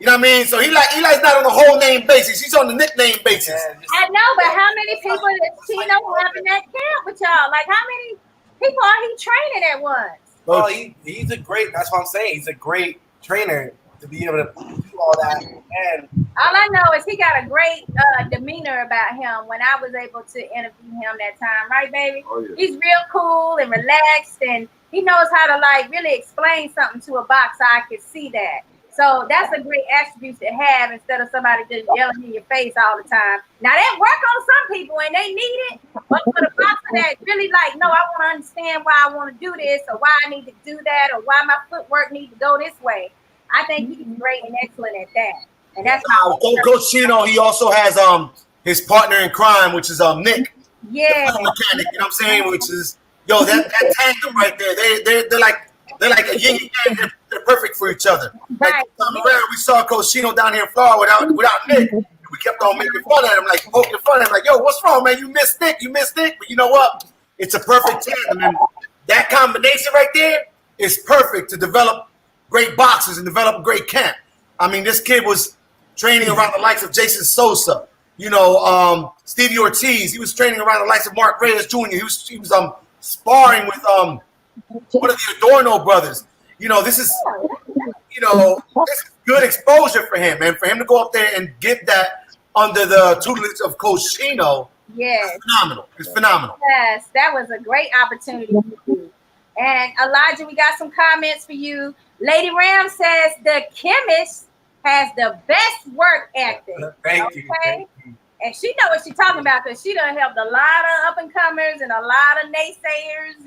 You know what I mean? So Eli's not on the whole name basis. He's on the nickname basis. Yeah, I know, but how many people does Chino have in that camp with y'all? Like, how many people are he training at once? well, he's a great. That's what I'm saying. He's a great trainer to be able to do all that. And All I know is he got a great demeanor about him when I was able to interview him that time, right, baby? Oh, yeah. He's real cool and relaxed, and he knows how to like really explain something to a boxer. I could see that. So that's a great attribute to have instead of somebody just yelling in your face all the time. Now that work on some people and they need it, but for the boxer that really like, no, I want to understand why I want to do this or why I need to do that or why my footwork needs to go this way. I think he's great and excellent at that. And that's how Coach Chino, he also has his partner in crime, which is Nick. yeah. The mechanic, you know what I'm saying? Which is that tandem right there. They're like a yin and yang. They're perfect for each other. Right. Like the time around, we saw Coach Chino down here in Florida without Nick. We kept on making fun of him, like poking fun at him, like, yo, what's wrong, man? You missed Nick. But you know what? It's a perfect tandem. And that combination right there is perfect to develop great boxers and develop a great camp. I mean, this kid was training around the likes of Jason Sosa, Stevie Ortiz. He was training around the likes of Mark Reyes Jr. He was sparring with one of the Adorno brothers. This is good exposure for him, and for him to go up there and get that under the tutelage of Coach Chino. Yes. It's phenomenal. Yes, that was a great opportunity for you. And Elijah, we got some comments for you. Lady Ram says the chemist has the best work ethic. Thank you. And she know what she's talking about because she done helped a lot of up and comers and a lot of naysayers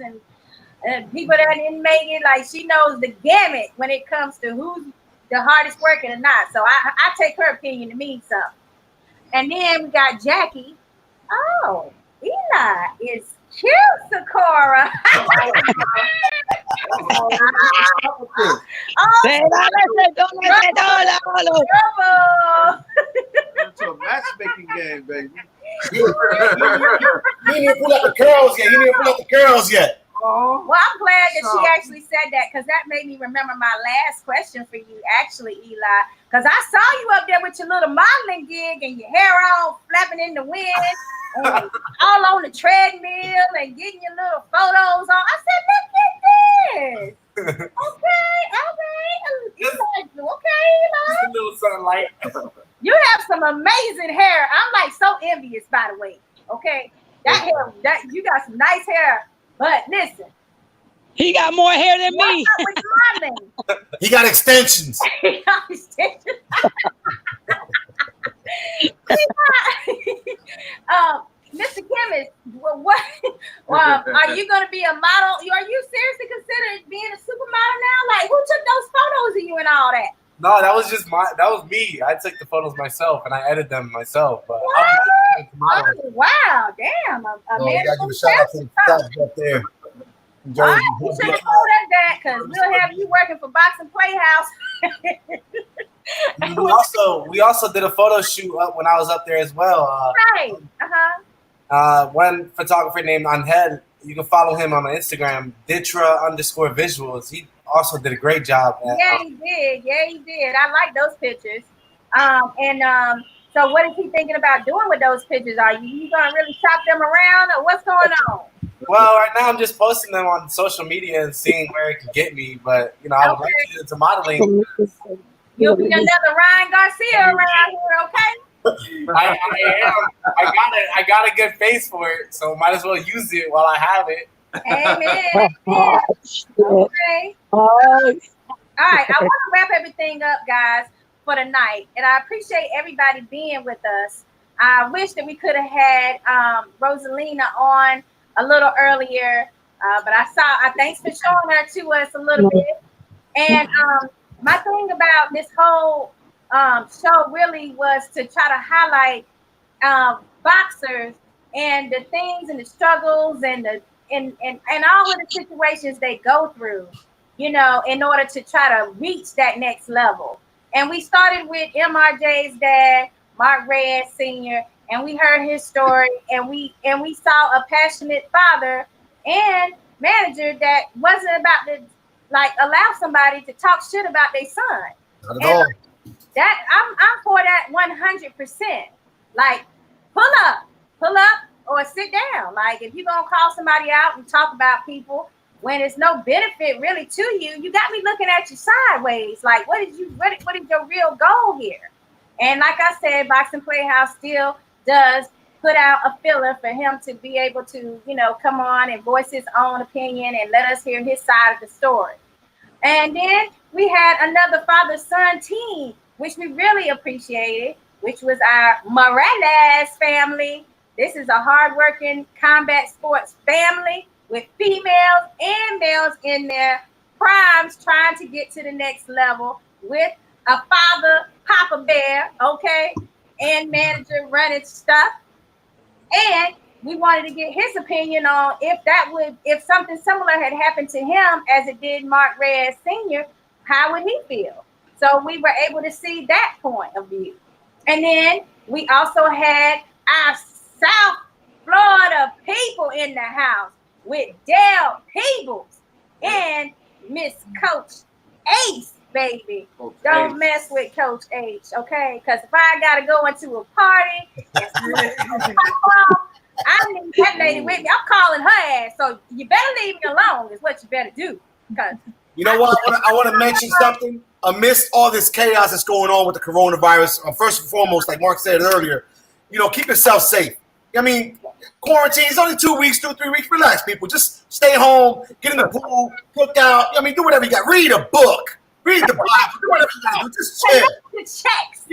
and people that didn't make it. Like, she knows the gamut when it comes to who's the hardest working or not. So I take her opinion to mean something. And then we got Jackie. Oh, Eli is cute, Sakura. It's a matchmaking game, baby. You didn't pull out the curls yet. Well, I'm glad that she actually said that because that made me remember my last question for you, actually, Eli. Because I saw you up there with your little modeling gig and your hair all flapping in the wind and all on the treadmill and getting your little photos on. I said, look at this. Okay, all right. Okay, Eli. A little sunlight. You have some amazing hair. I'm like so envious, by the way. Okay, that hair, you got some nice hair. But listen, he got more hair than me. He got extensions. Mr. Chemist, what? Are you going to be a model? Are you seriously considering being a supermodel now? Like, who took those photos of you and all that? No, that was me. I took the photos myself and I edited them myself. But wow, damn! A man gotta give a shout out to the photographer up there. You should have told us that because we'll have you working for Boxing PlayHouse. we also did a photo shoot when I was up there as well. Right. One photographer named Angel. You can follow him on Instagram, Ditra_visuals. He also did a great job. Yeah, he did. Yeah, he did. I like those pictures. So what is he thinking about doing with those pictures? Are you gonna really shop them around, or what's going on? Well, right now I'm just posting them on social media and seeing where it can get me. But I would like to get into modeling. You'll be another Ryan Garcia around here, okay? I am. I got a good face for it, so might as well use it while I have it. Amen. Okay. All right, I want to wrap everything up, guys, for the night, and I appreciate everybody being with us. I wish that we could have had Rosalina on a little earlier, but thanks for showing her to us a little bit. And my thing about this whole show really was to try to highlight boxers and the things and the struggles and all of the situations they go through, in order to try to reach that next level. And we started with MRJ's dad, Mark Reyes Sr., and we heard his story, and we saw a passionate father and manager that wasn't about to allow somebody to talk shit about their son. Not at all. That I'm for that 100%. Like, pull up or sit down. Like, if you're gonna call somebody out and talk about people when it's no benefit really to you, you got me looking at you sideways. Like, what is your real goal here? And like I said, Boxing Playhouse still does put out a filler for him to be able to, come on and voice his own opinion and let us hear his side of the story. And then we had another father-son team, which we really appreciated, which was our Morales family. This is a hardworking combat sports family with females and males in their primes trying to get to the next level with a father, Papa Bear, okay, and manager running stuff. And we wanted to get his opinion on if something similar had happened to him as it did Mark Reyes Sr., how would he feel? So we were able to see that point of view. And then we also had our South Florida people in the house with Dale Peebles and Miss Coach Ace, baby. Coach Don't Ace. mess with Coach H, okay? Because if I got to go into a party, I need that lady with me. I'm calling her ass. So you better leave me alone is what you better do. Because you know what? I want to mention something. Amidst all this chaos that's going on with the coronavirus, first and foremost, like Mark said earlier, keep yourself safe. I mean, quarantine is only 2 weeks, 2 3 weeks. Relax, people. Just stay home, get in the pool, cook out. I mean, do whatever you got. Read a book. Read the Bible. Do whatever you got to do. Just chill. the checks.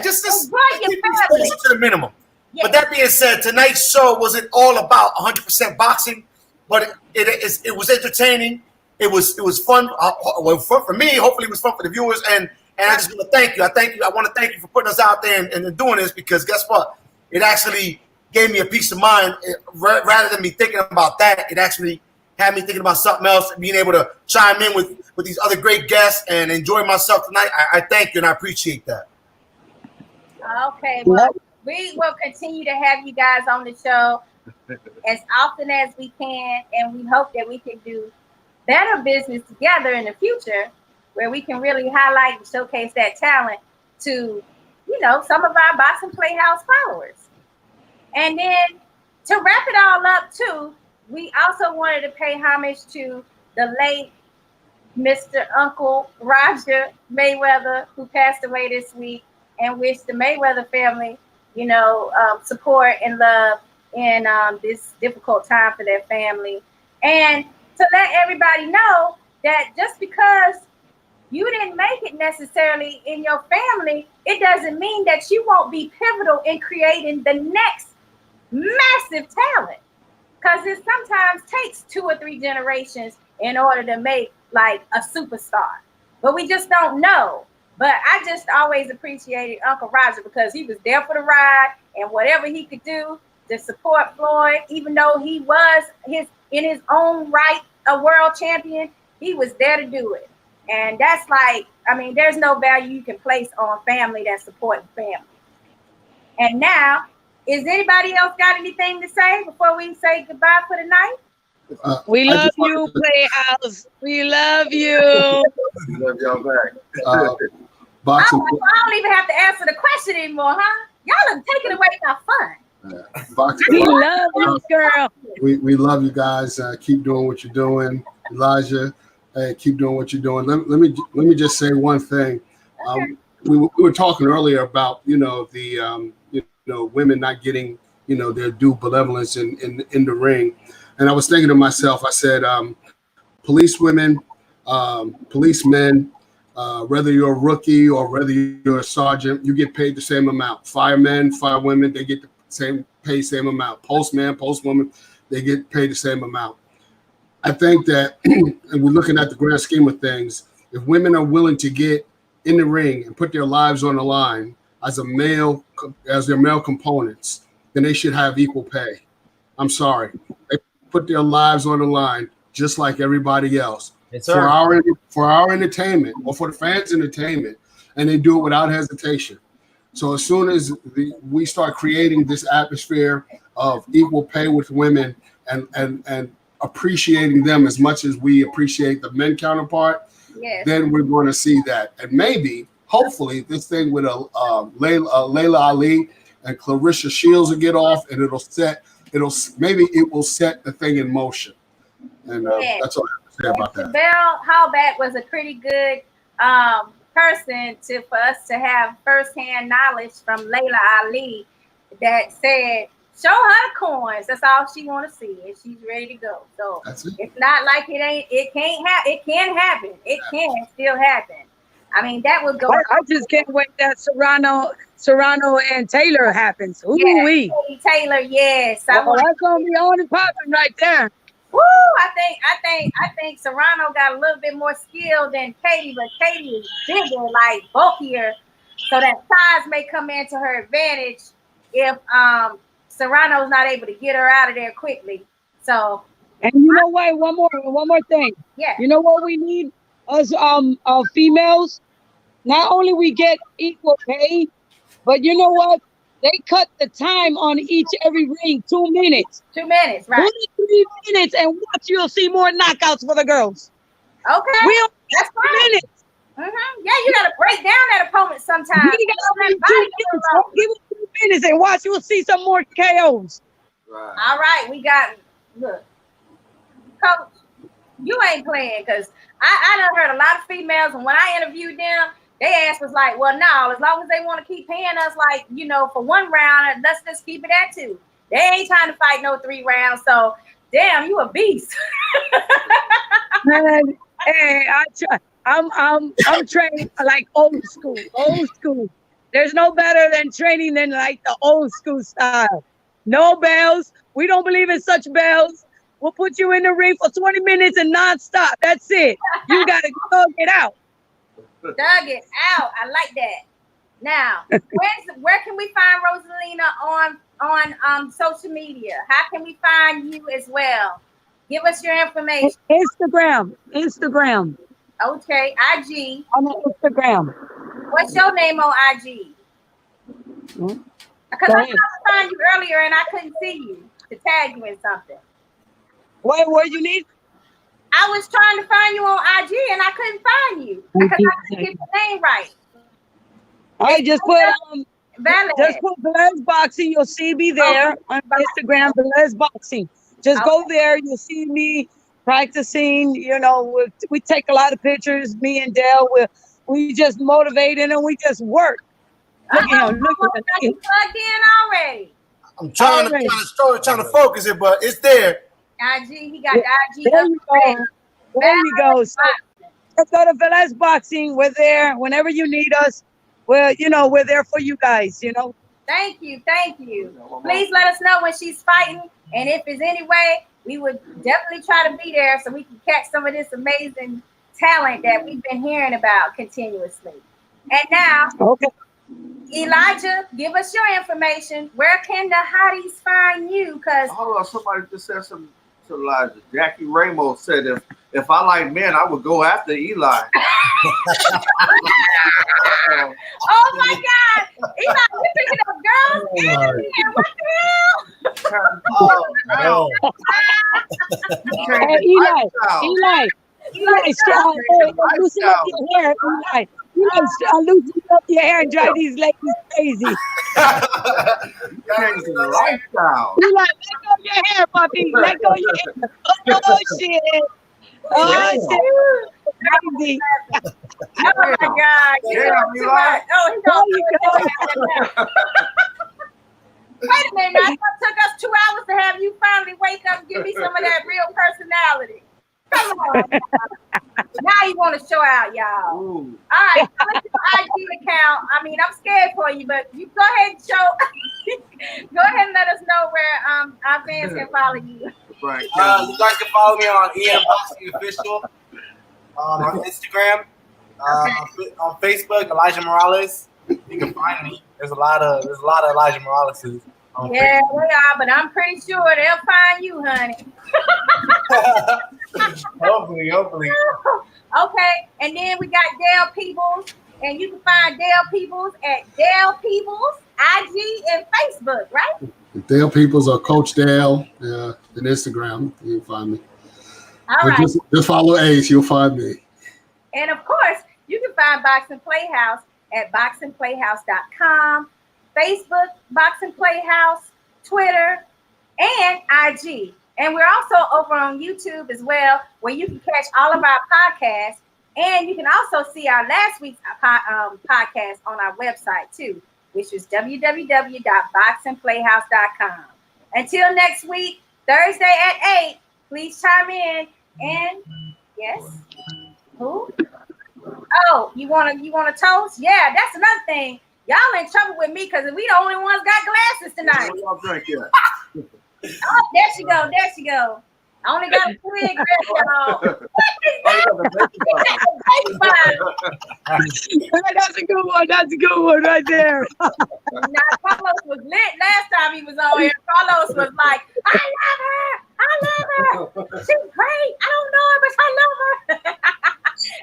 Just Enjoy your keep family. exposure to the minimum. Yes. But that being said, tonight's show wasn't all about 100% boxing, but it was entertaining. It was fun. Fun for me. Hopefully, it was fun for the viewers. And I just want to thank you. I want to thank you for putting us out there and doing this, because guess what? It actually gave me a peace of mind. Rather than me thinking about that, it actually had me thinking about something else, being able to chime in with these other great guests and enjoy myself tonight. I thank you, and I appreciate that. Okay, well, we will continue to have you guys on the show as often as we can, and we hope that we can do better business together in the future, where we can really highlight and showcase that talent to, some of our Boxing Playhouse followers. And then to wrap it all up too, we also wanted to pay homage to the late Mr. Uncle Roger Mayweather, who passed away this week, and wish the Mayweather family, support and love in this difficult time for their family. And to let everybody know that just because you didn't make it necessarily in your family, it doesn't mean that you won't be pivotal in creating the next massive talent. Because it sometimes takes 2 or 3 generations in order to make like a superstar. But we just don't know. But I just always appreciated Uncle Roger because he was there for the ride, and whatever he could do to support Floyd, even though he was in his own right a world champion, he was there to do it. And that's there's no value you can place on family that's supporting family. And now, is anybody else got anything to say before we say goodbye for the night? We I love just you, wanted to, Playhouse. We love you. Love y'all back. boxing. I don't even have to answer the question anymore, huh? Y'all are taking away my fun. Boxing. We love you, girl. We love you guys. Keep doing what you're doing, Elijah. Hey, keep doing what you're doing. Let me just say one thing. We were talking earlier about the women not getting their due benevolence in the ring, and I was thinking to myself. I said, police women, policemen, whether you're a rookie or whether you're a sergeant, you get paid the same amount. Firemen, firewomen, they get the same amount. Postman, postwoman, they get paid the same amount. I think that, and we're looking at the grand scheme of things, if women are willing to get in the ring and put their lives on the line as their male components, then they should have equal pay. I'm sorry. They put their lives on the line just like everybody else. Yes, for our entertainment or for the fans' entertainment, and they do it without hesitation. So as soon as we start creating this atmosphere of equal pay with women and appreciating them as much as we appreciate the men counterpart, Yes. then we're going to see that. And maybe, hopefully, this thing with Layla Ali and Clarissa Shields will get off, and maybe it will set the thing in motion. And that's all I have to say about that. Belle Hallback was a pretty good person for us to have firsthand knowledge from Layla Ali that said, show her the coins. That's all she want to see, and she's ready to go. So it's not like it can happen. It can still happen. I mean, that would go. I just can't wait that Serrano and Taylor happens. Ooh-wee. Yeah, Taylor, yes. That's gonna be on and popping right there. Woo! I think Serrano got a little bit more skill than Katie, but Katie is bigger, like bulkier, so that size may come into her advantage if Serrano's not able to get her out of there quickly. So, and you know what? One more thing. Yeah. You know what we need as females? Not only we get equal pay, but you know what? They cut the time on every ring 2 minutes. 2 minutes, right? 3 minutes, and watch, you'll see more knockouts for the girls. Okay, that's fine. Minutes. Yeah, you gotta break down that opponent sometimes. You gotta give it 2 minutes and watch. You'll see some more KOs. Right. All right, look, Coach, you ain't playing because I done heard a lot of females, and when I interviewed them, their ass was like, well, no, as long as they want to keep paying us, like, for 1 round, let's just keep it at 2. They ain't trying to fight no 3 rounds. So, damn, you a beast. Man, hey, I'm training like old school. There's no better than training than like the old school style. No bells. We don't believe in such bells. We'll put you in the ring for 20 minutes and nonstop. That's it. You gotta go get out. Dug it out. I like that. Now, where can we find Rosalina on social media? How can we find you as well? Give us your information. Instagram. Okay, IG. On Instagram. What's your name on IG? Because I tried to find you earlier and I couldn't see you to tag you in something. What you need? I was trying to find you on IG and I couldn't find you because I couldn't get the name right. All right, just put Valez Boxing. You'll see me there on Instagram. Valez Boxing. Just go there. You'll see me practicing. We take a lot of pictures. Me and Dale. We just motivating and we just work. Look at him. Look at him. Plugged in already. I'm trying to focus it, but it's there. IG, he got the IG. There you go. There you go. So let's go to Valez Boxing. We're there whenever you need us. We're there for you guys. Thank you. Please let us know when she's fighting, and if there's any way, we would definitely try to be there so we can catch some of this amazing talent that we've been hearing about continuously. And now, Elijah, give us your information. Where can the hotties find you? Because hold on, somebody just said something to Elijah. Jackie Ramos said if I like men, I would go after Eli. Oh my God, Eli, we're picking up girls. What the hell? Oh, no. Hey, Eli, loosen up your hair, Eli. Loosen up your hair and drive these ladies crazy. Changing the lifestyle. Eli, let go of your hair, puppy. Let go of your hair. Oh, shit. Oh, shit. Crazy. Oh my God! Too much. Oh, he Wait a minute! Now, it took us 2 hours to have you finally wake up and give me some of that real personality. Come on! Now you want to show out, y'all. Ooh. All right, what's your IG account? I mean, I'm scared for you, but you go ahead and show. Go ahead and let us know where our fans can follow you. Right. You guys can follow me on EM Boxing Official on Instagram, on Facebook, Elijah Morales. You can find me. There's a lot of Elijah Moraleses. Yeah, they are, but I'm pretty sure they'll find you, honey. hopefully. Okay, and then we got Dale Peebles, and you can find Dale Peebles at Dale Peebles, IG and Facebook, right? Dale Peoples or Coach Dale, on Instagram. You can find me. All right. Just follow Ace, you'll find me. And of course, you can find Boxing Playhouse at boxingplayhouse.com, Facebook, Boxing Playhouse, Twitter, and IG. And we're also over on YouTube as well, where you can catch all of our podcasts. And you can also see our last week's podcast on our website too, which is www.boxingplayhouse.com. Until next week, Thursday at 8, please chime in. And yes, who? Oh, you want to toast? Yeah, that's another thing. Y'all in trouble with me because we the only ones got glasses tonight. Y'all drink yet? Oh, there she go. I only got a twig, y'all. That's a good one. That's a good one right there. Now, Carlos was lit last time he was on here. Carlos was like, I love her. She's great. I don't know her, but I love her.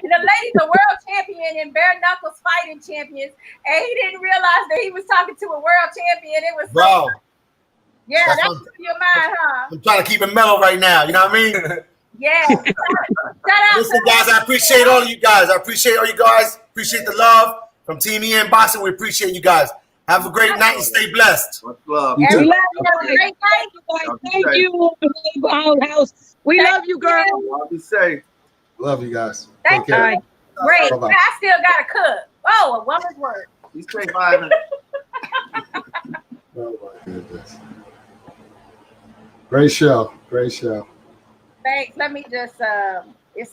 And the lady's a world champion in bare knuckles fighting champions. And he didn't realize that he was talking to a world champion. It was Bro. Yeah, that's blew your mind, huh? I'm trying to keep it mellow right now. You know what I mean? Yeah. Shout out. Listen, guys, I appreciate all of you guys. Appreciate the love from Team EM Boxing. We appreciate you guys. Have a great night and stay blessed. Much love. We love you. Thank you, House. We love you, girl. I'll be safe. Love you guys. Thank you. Take care. Great. Bye-bye. I still got to cook. Oh, a woman's work. You stay vibing. Oh my goodness. Great show. Thanks. Let me just